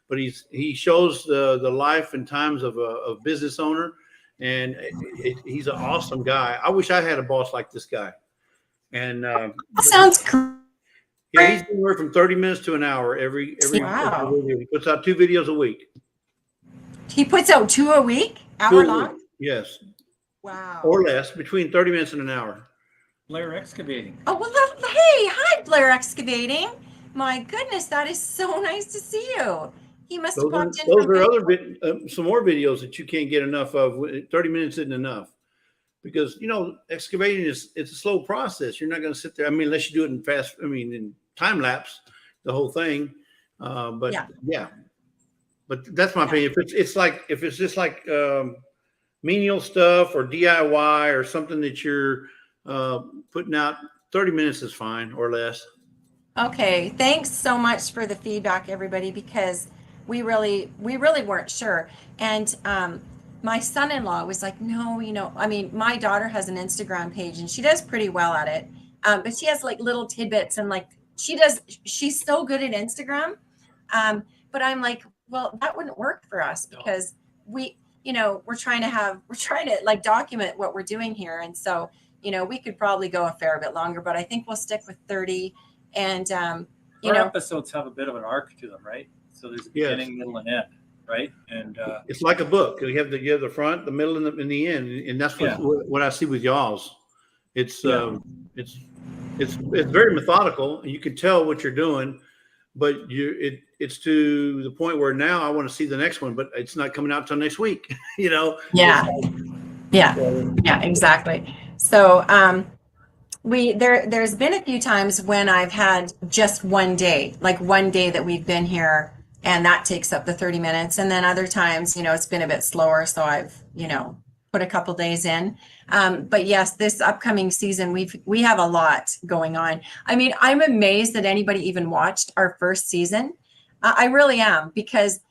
But he shows the life and times of a business owner, and he's an awesome guy. I wish I had a boss like this guy. And Sounds great. yeah, he's anywhere from 30 minutes to an hour every Wow. video. He puts out 2 videos a week. He puts out 2 a week, hour long? Yes. Wow. Or less, between 30 minutes and an hour. Blair Excavating. Oh, well, hey, hi, Blair Excavating. My goodness, that is so nice to see you. He must have popped in. Those are some more videos that you can't get enough of. 30 minutes isn't enough. Because, excavating it's a slow process. You're not going to sit there. I mean, unless you do it in time lapse, the whole thing. But yeah. But that's my opinion. If it's just like menial stuff or DIY or something that you're putting out, 30 minutes is fine or less. Okay, thanks so much for the feedback, everybody, because we really weren't sure. And my son-in-law was like, no, my daughter has an Instagram page and she does pretty well at it. But she has little tidbits, and she's so good at Instagram. But I'm like, well, that wouldn't work for us because we're trying to document what we're doing here. And so, we could probably go a fair bit longer, but I think we'll stick with 30. And, Our episodes have a bit of an arc to them, right? So there's a beginning, middle, and end, right? And it's like a book. You have the front, the middle, and the end, and that's what I see with y'all's. It's very methodical. You can tell what you're doing, but it's to the point where now I want to see the next one, but it's not coming out till next week. Yeah, exactly. So there's been a few times when I've had just one day that we've been here, and that takes up the 30 minutes. And then other times, it's been a bit slower. So I've, put a couple days in. But yes, this upcoming season, we have a lot going on. I mean, I'm amazed that anybody even watched our first season. I really am, because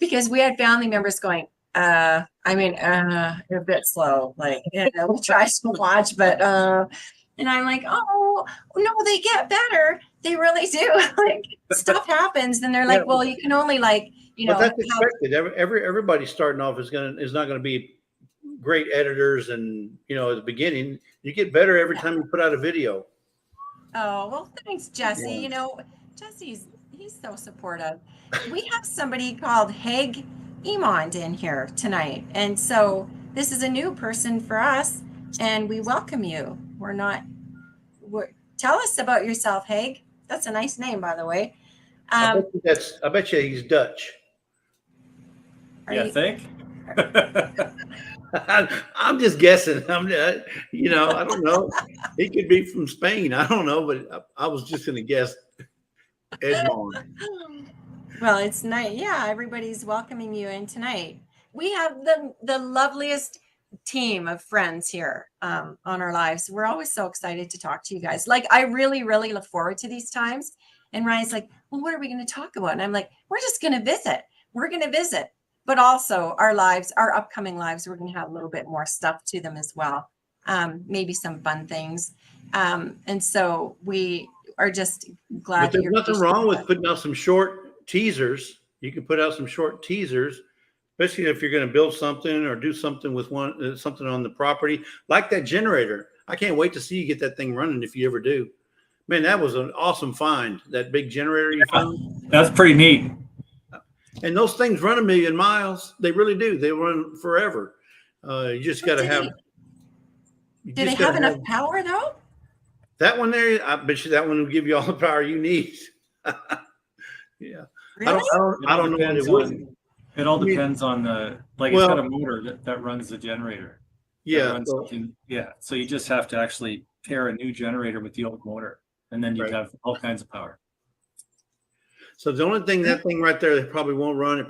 we had family members going, you're a bit slow. We try to watch, but, and I'm like, oh no, they get better. They really do. Stuff happens, and they're like, well, you can only But that's expected. Everybody starting off is not going to be great editors, and at the beginning, you get better every time you put out a video. Oh, well, thanks, Jesse. Yeah. You know, he's so supportive. We have somebody called Heg Emond in here tonight. And so this is a new person for us, and we welcome you. Tell us about yourself, Heg. That's a nice name, by the way. I bet you he's Dutch. Yeah, think? I'm just guessing. I don't know. He could be from Spain. I don't know, but I was just going to guess Edmond. Well, it's nice. Yeah, everybody's welcoming you in tonight. We have the loveliest team of friends here on our lives. We're always so excited to talk to you guys. Like, I really, really look forward to these times. And Ryan's like, well, what are we going to talk about? And I'm like, we're just going to visit. We're going to visit. But also our lives, our upcoming lives, we're going to have a little bit more stuff to them as well. Maybe some fun things. And so we are just glad. But there's nothing wrong with putting out some short teasers. You can put out some short teasers, especially if you're going to build something or do something with something on the property, like that generator. I can't wait to see you get that thing running if you ever do. Man, that was an awesome find, that big generator you found. That's pretty neat. And those things run 1,000,000 miles. They really do. They run forever. You just got to have. Do they have enough power though? That one there, I bet you that one will give you all the power you need. Yeah. Really? I don't know what it would. It all depends on it's got a motor that runs the generator. Yeah. So you just have to actually pair a new generator with the old motor, and then you have all kinds of power. So the only thing, that thing right there, it probably won't run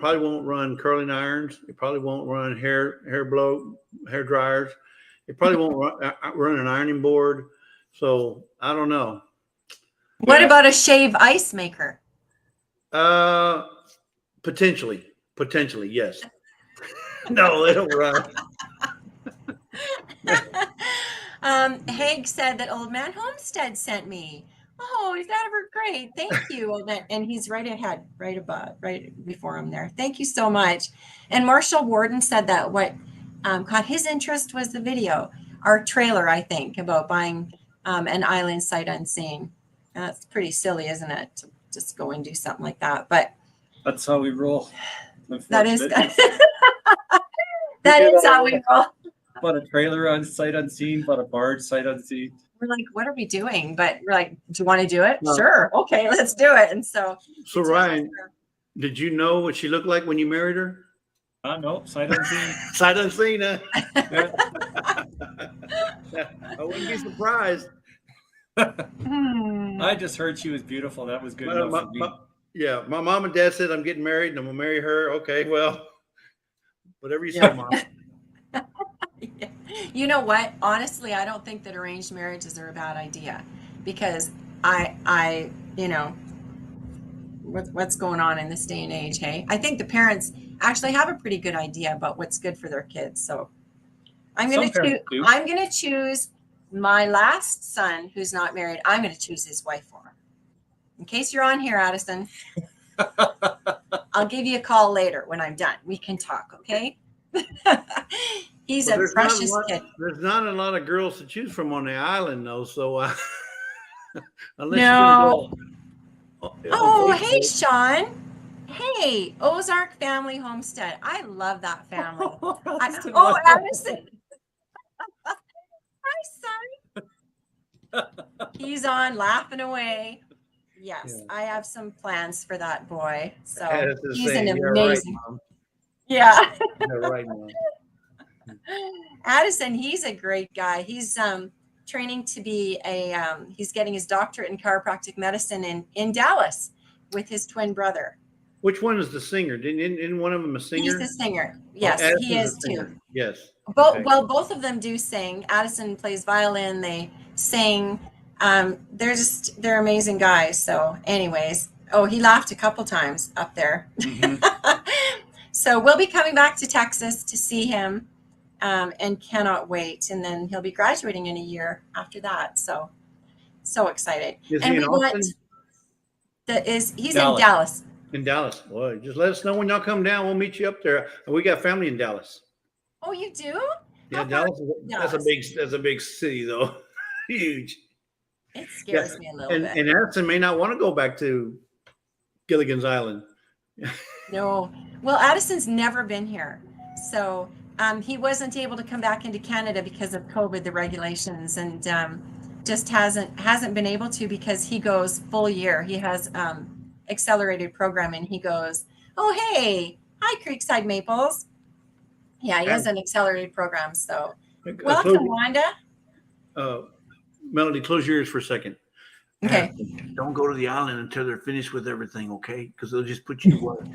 curling irons. It probably won't run hair dryers. It probably won't run an ironing board. So I don't know. What about a shave ice maker? Potentially, yes. No, they don't run. Haig said that Old Man Homestead sent me. Oh, is that ever great? Thank you, Old Man. And he's right ahead, right before him there. Thank you so much. And Marshall Warden said that what caught his interest was the video, our trailer, I think, about buying an island sight unseen. And that's pretty silly, isn't it? To just go and do something like that. But that's how we roll. That is that is how we roll. Bought a trailer on sight unseen, bought a barge sight unseen. We're like, what are we doing? But we're like, do you want to do it? No. Sure. Okay, let's do it. And so Ryan, did you know what she looked like when you married her? No, sight unseen. Sight unseen, huh? Yeah. I wouldn't be surprised. I just heard she was beautiful. That was good enough for me. My mom and dad said I'm getting married and I'm gonna marry her. Okay, well, whatever you say, Mom. You know what? Honestly, I don't think that arranged marriages are a bad idea, because I what's going on in this day and age, hey? I think the parents actually have a pretty good idea about what's good for their kids. So I'm going to choose my last son who's not married. I'm going to choose his wife for him. In case you're on here, Addison, I'll give you a call later when I'm done. We can talk, okay? He's a precious kid. There's not a lot of girls to choose from on the island, though. So unless no. Oh, hey, Sean. Hey, Ozark Family Homestead. I love that family. Addison. Hi, son. He's on laughing away. Yes, yeah. I have some plans for that boy. So he's an amazing. Right, yeah. Right, Mom. Addison, he's a great guy. He's training to be he's getting his doctorate in chiropractic medicine in Dallas with his twin brother. Which one is the singer? Didn't one of them a singer? He's the singer. Yes, he is too. Yes. Okay. Well, both of them do sing. Addison plays violin. They sing. They're amazing guys. So anyways, he laughed a couple times up there. Mm-hmm. So we'll be coming back to Texas to see him. And cannot wait. And then he'll be graduating in a year after that. So excited. Is he in Austin? He's in Dallas. In Dallas. Well, just let us know when y'all come down. We'll meet you up there. We got family in Dallas. Oh, you do? Yeah, How far Dallas, is that's a big city though. Huge. It scares me a little And bit. Addison may not want to go back to Gilligan's Island. No. Well, Addison's never been here. So he wasn't able to come back into Canada because of COVID, the regulations, and just hasn't been able to because he goes full year. He has accelerated programming. He goes, oh, hey, hi, Creekside Maples. Yeah, he has an accelerated program. So welcome, Wanda. Melody, close your ears for a second. Okay. Don't go to the island until they're finished with everything, okay? Because they'll just put you to work.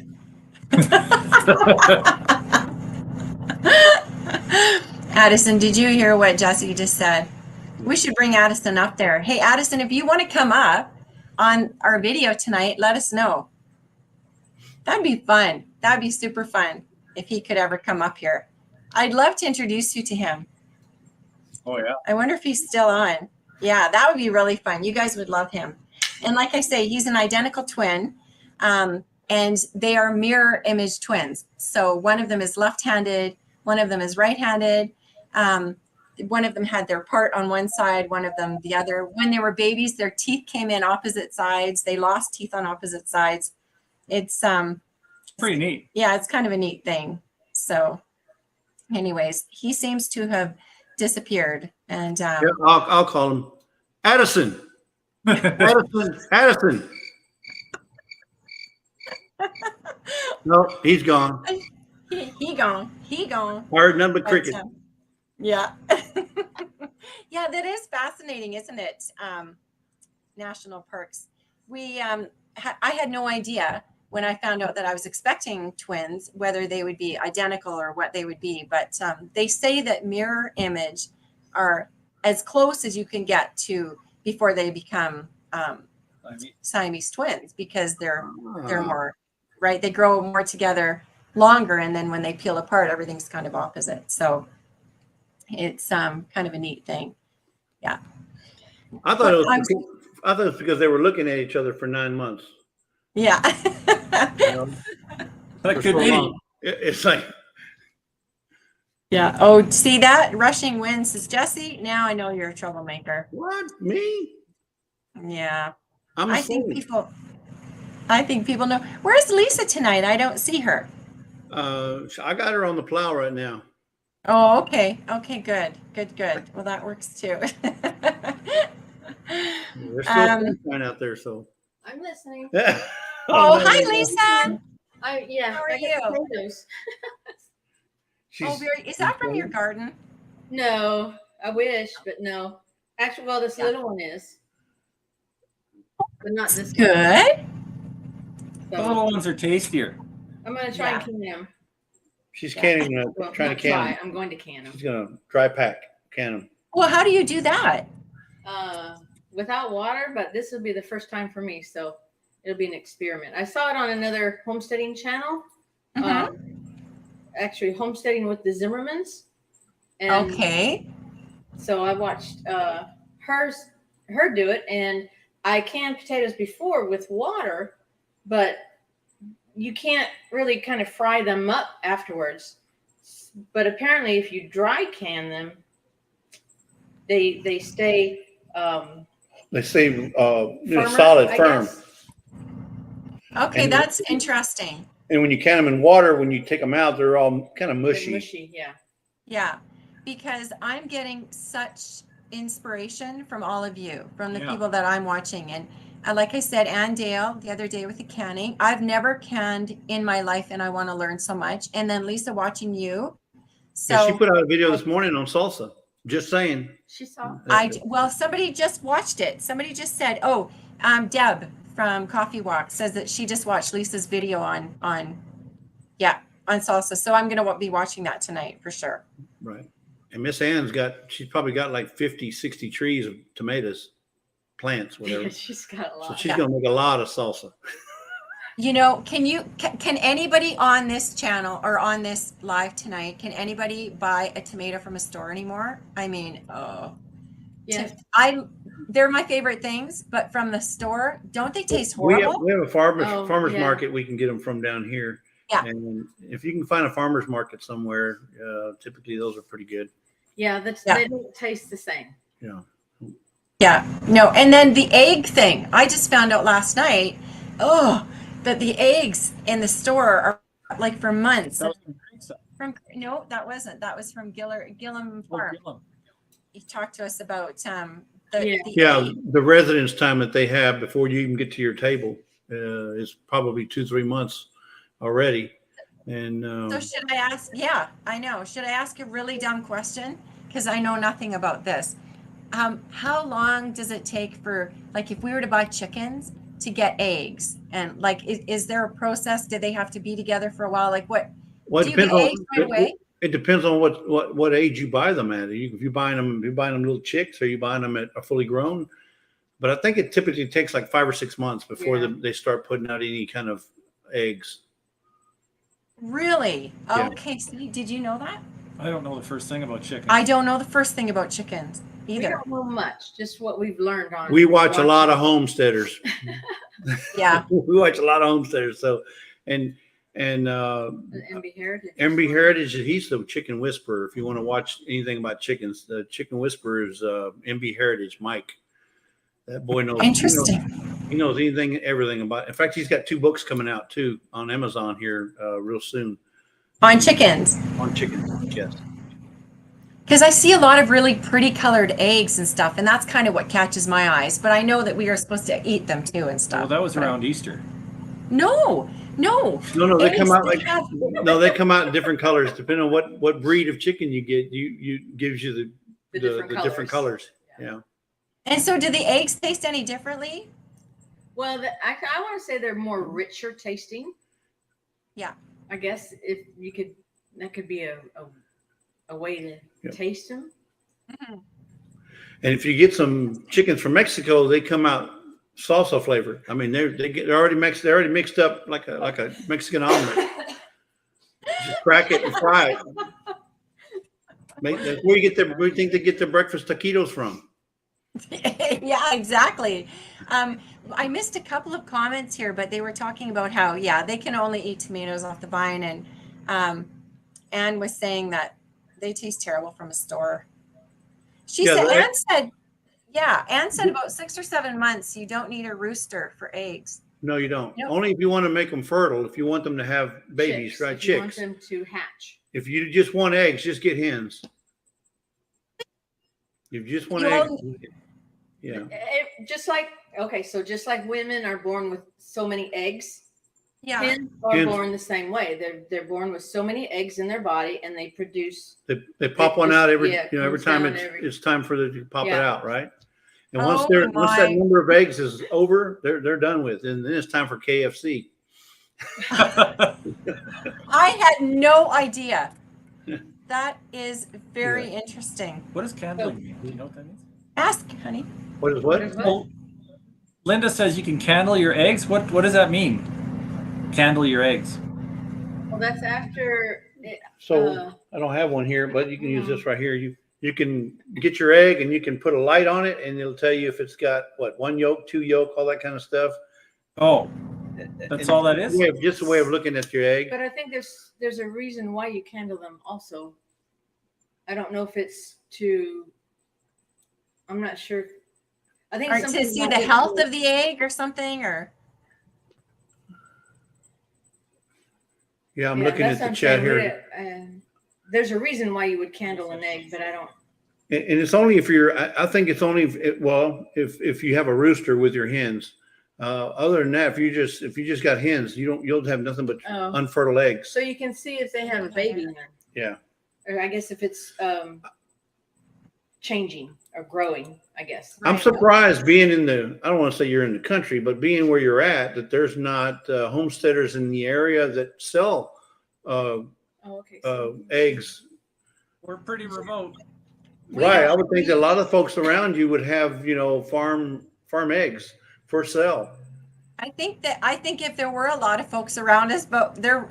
Addison, did you hear what Jesse just said? We should bring Addison up there. Hey, Addison, if you want to come up on our video tonight, let us know. That'd be fun. That'd be super fun if he could ever come up here. I'd love to introduce you to him. Oh, yeah. I wonder if he's still on. Yeah, that would be really fun. You guys would love him. And like I say, he's an identical twin. And they are mirror image twins. So one of them is left-handed, one of them is right-handed. One of them had their part on one side, one of them the other. When they were babies, their teeth came in opposite sides. They lost teeth on opposite sides. It's Pretty neat. yeah, it's kind of a neat thing. So anyways, he seems to have disappeared. And Yeah, I'll call him. Addison. Addison. No, he's gone. he gone. I heard none but But, cricket. yeah. Yeah, that is fascinating, isn't it? National parks. I had no idea when I found out that I was expecting twins, whether they would be identical or what they would be. But they say that mirror image are as close as you can get to before they become Siamese twins, because they're more, right? They grow more together longer, and then when they peel apart, everything's kind of opposite. So it's kind of a neat thing. Yeah. I thought it was because they were looking at each other for 9 months. Yeah. You know? That For could so be. long. It's like, Yeah. Oh, see that? Rushing wind says, Jesse, now I know you're a troublemaker. what? Me? Yeah. I'm I think people know. Where's Lisa tonight? I don't see her. I got her on the plow right now. Oh, okay. Okay, good. Well, that works too. There's still sunshine out there, so. I'm listening. Oh, no, hi, no, no. Lisa. Yeah. How are I get you? potatoes. Is that from your garden? No, I wish, but no. Actually, well, this little one is, but not this one. Good. The So little ones are tastier. I'm gonna try Yeah. and can them. She's canning them, Well, trying not to can try. them. I'm going to can them. She's going to dry pack, can them. Well, how do you do that? Without water, but this will be the first time for me, so it'll be an experiment. I saw it on another homesteading channel. Mhm. Actually, homesteading with the Zimmermans. And Okay. so I watched her do it, and I canned potatoes before with water, but you can't really kind of fry them up afterwards. But apparently, if you dry can them, they stay They say firmer, solid, I firm. guess. Okay, And- that's interesting. And when you can them in water, when you take them out, they're all kind of They're mushy. mushy, yeah. Yeah, because I'm getting such inspiration from all of you, from the Yeah. people that I'm watching. And like I said, Ann Dale the other day with the canning, I've never canned in my life, and I want to learn so much. And then Lisa watching you. So And she put out a video this morning on salsa. Just saying. She saw. well, somebody just watched it. Somebody just said, "Oh, Deb from Coffee Walk says that she just watched Lisa's video on salsa." So I'm gonna be watching that tonight for sure. Right. And Miss Ann's she's probably got like 50, 60 trees of tomatoes, plants, whatever. She's got a So lot. she's going to make a lot of salsa. You know, can anybody on this channel or on this live tonight, can anybody buy a tomato from a store anymore? I mean, Yeah. they're my favorite things, but from the store, don't they taste We horrible? have a farmer's yeah. market we can get them from down here. Yeah. And if you can find a farmer's market somewhere, typically those are pretty good. Yeah, that's Yeah. they don't taste the same. Yeah. Yeah, no. And then the egg thing, I just found out last night, oh, that the eggs in the store are like for months. That was from Creekside. No, that wasn't. That was from Gillum Oh, Farm. Gillum. He talked to us about Yeah. the Yeah, egg. the residence time that they have before you even get to your table is probably 2-3 months already. And So should I ask? Yeah, I know. Should I ask a really dumb question? Because I know nothing about this. How long does it take for, like, if we were to buy chickens to get eggs? And like, is there a process? Do they have to be together for a while? Like, what? well, it Do you get depends eggs on right away? it depends on what age you buy them at. If you're buying them little chicks, or you buying them at a fully grown. But I think it typically takes like 5 or 6 months before Yeah. they start putting out any kind of eggs. Really? Yeah. Okay. So did you know that? I don't know the first thing about chicken. I don't know the first thing about chickens We either. don't know much, just what we've learned on. We watch a lot of watching. homesteaders. Yeah. We watch a lot of homesteaders. So, and MB Heritage. MB Heritage, he's the chicken whisperer. If you want to watch anything about chickens, the chicken whisperer is MB Heritage, Mike. That boy knows. Interesting. He knows anything, everything about. In fact, he's got 2 books coming out too on Amazon here real soon On chickens. on chickens. Yes. Because I see a lot of really pretty colored eggs and stuff, and that's kind of what catches my eyes. But I know that we are supposed to eat them too and stuff. Well, that was But around Easter. no. No, they come Eggs, out they like have- they come out in different colors depending on what breed of chicken you get. You gives you the different colors. Yeah. And so, do the eggs taste any differently? Well, I want to say they're more richer tasting. Yeah. I guess if you could, that could be a way to Yeah. taste them. And if you get some chickens from Mexico, they come out salsa flavored. I mean, they're already mixed up like a Mexican omelet. Just crack it and fry it. That's where you think they get their breakfast taquitos from. Yeah, exactly. I missed a couple of comments here, but they were talking about how, yeah, they can only eat tomatoes off the vine. And Anne was saying that they taste terrible from a store. Anne said about 6 or 7 months, you don't need a rooster for eggs. No, you don't. Nope. Only if you want to make them fertile. If you want them to have babies, Chicks, right? if you want Chicks. them to hatch. If you just want eggs, just get hens. If you just want You eggs, all- yeah. Just like women are born with so many eggs, Yeah. hens are Hens. born the same way. They're born with so many eggs in their body, and they produce. They pop one out every Yeah, every comes time down it's time for them to pop it Yeah. out, right? And Oh once that my. number of eggs is over, they're done with, and then it's time for KFC. I had no idea. That is very interesting. What does candling mean? Do you know what that means? Ask, honey. What is what? Well, Linda says you can candle your eggs. What does that mean? Candle your eggs. Well, that's after. So I don't have one here, but you can use this right here. You can get your egg and you can put a light on it, and it'll tell you if it's got what, 1 yolk, 2 yolk, all that kind of stuff. Oh, that's all that is? Yeah, just a way of looking at your egg. But I think there's a reason why you candle them also. I don't know if it's to. I'm not sure. I think Or it's to something see about the it health to- of the egg or something, or Yeah, I'm Yeah, looking that's at the what I'm chat saying. here. There's a reason why you would candle an egg, but I don't. And it's only if you're, I think it's only if you have a rooster with your hens. Other than that, if you just got hens, you'll have nothing but Oh. unfertile eggs. So you can see if they have a baby then. Yeah. Or I guess if it's changing or growing, I guess. I'm surprised being I don't want to say you're in the country, but being where you're at, that there's not homesteaders in the area that sell Oh, okay. eggs. We're pretty remote. Right. I would think that a lot of folks around you would have, farm eggs for sale. I think if there were a lot of folks around us, but we're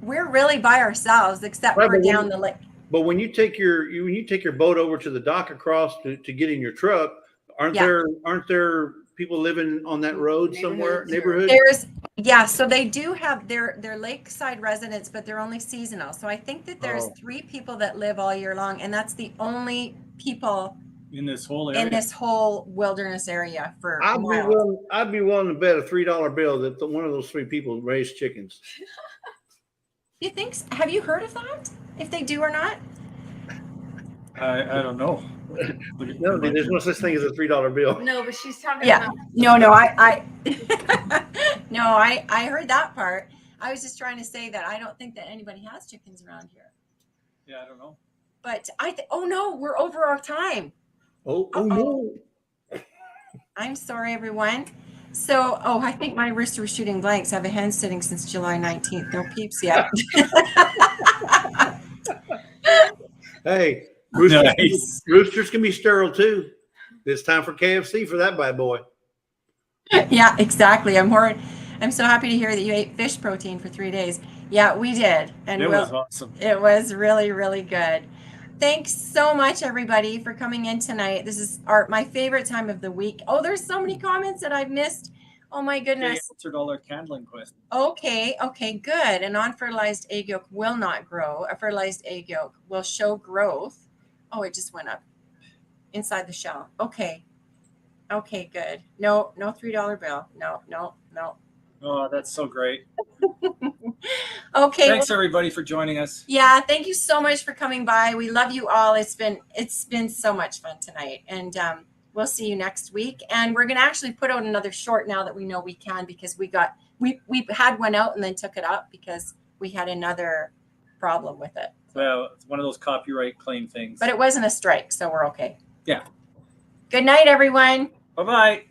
really by ourselves, except Right, for but down the lake. But when you take your boat over to the dock across to get in your truck, aren't Yeah. there people living on that road somewhere, Neighborhoods neighborhood? So they do have their lakeside residents, but they're only seasonal. So I think that there's Oh. 3 people that live all year long, and that's the only people In this whole area. in this whole wilderness area for I'd miles. be willing to bet a $3 bill that one of those 3 people raise chickens. You think? Have you heard of that? If they do or not? I don't know. No, there's no such thing as a $3 bill. No, but she's talking Yeah. about No, I no, I heard that part. I was just trying to say that I don't think that anybody has chickens around here. Yeah, I don't know. But oh no, we're over our time. Oh Uh-oh. no. I'm sorry, everyone. So, I think my wrists were shooting blanks. I have a hen sitting since July 19th. No peeps yet. Hey, Nice. roosters can be sterile too. It's time for KFC for that bad boy. Yeah, exactly. I'm so happy to hear that you ate fish protein for 3 days. Yeah, we did. And It was awesome. it was really, really good. Thanks so much, everybody, for coming in tonight. This is my favorite time of the week. Oh, there's so many comments that I've missed. Oh my They goodness. answered all our candling questions. Okay, good. An unfertilized egg yolk will not grow. A fertilized egg yolk will show growth. Oh, it just went up inside the shell. Okay, good. No $3 bill. No. Oh, that's so great. Okay. Thanks everybody for joining us. Yeah, thank you so much for coming by. We love you all. It's been so much fun tonight, and we'll see you next week. And we're gonna actually put out another short now that we know we can, because we had one out and then took it up because we had another problem with it. Well, it's one of those copyright claim things. But it wasn't a strike, so we're okay. Yeah. Good night, everyone. Bye-bye.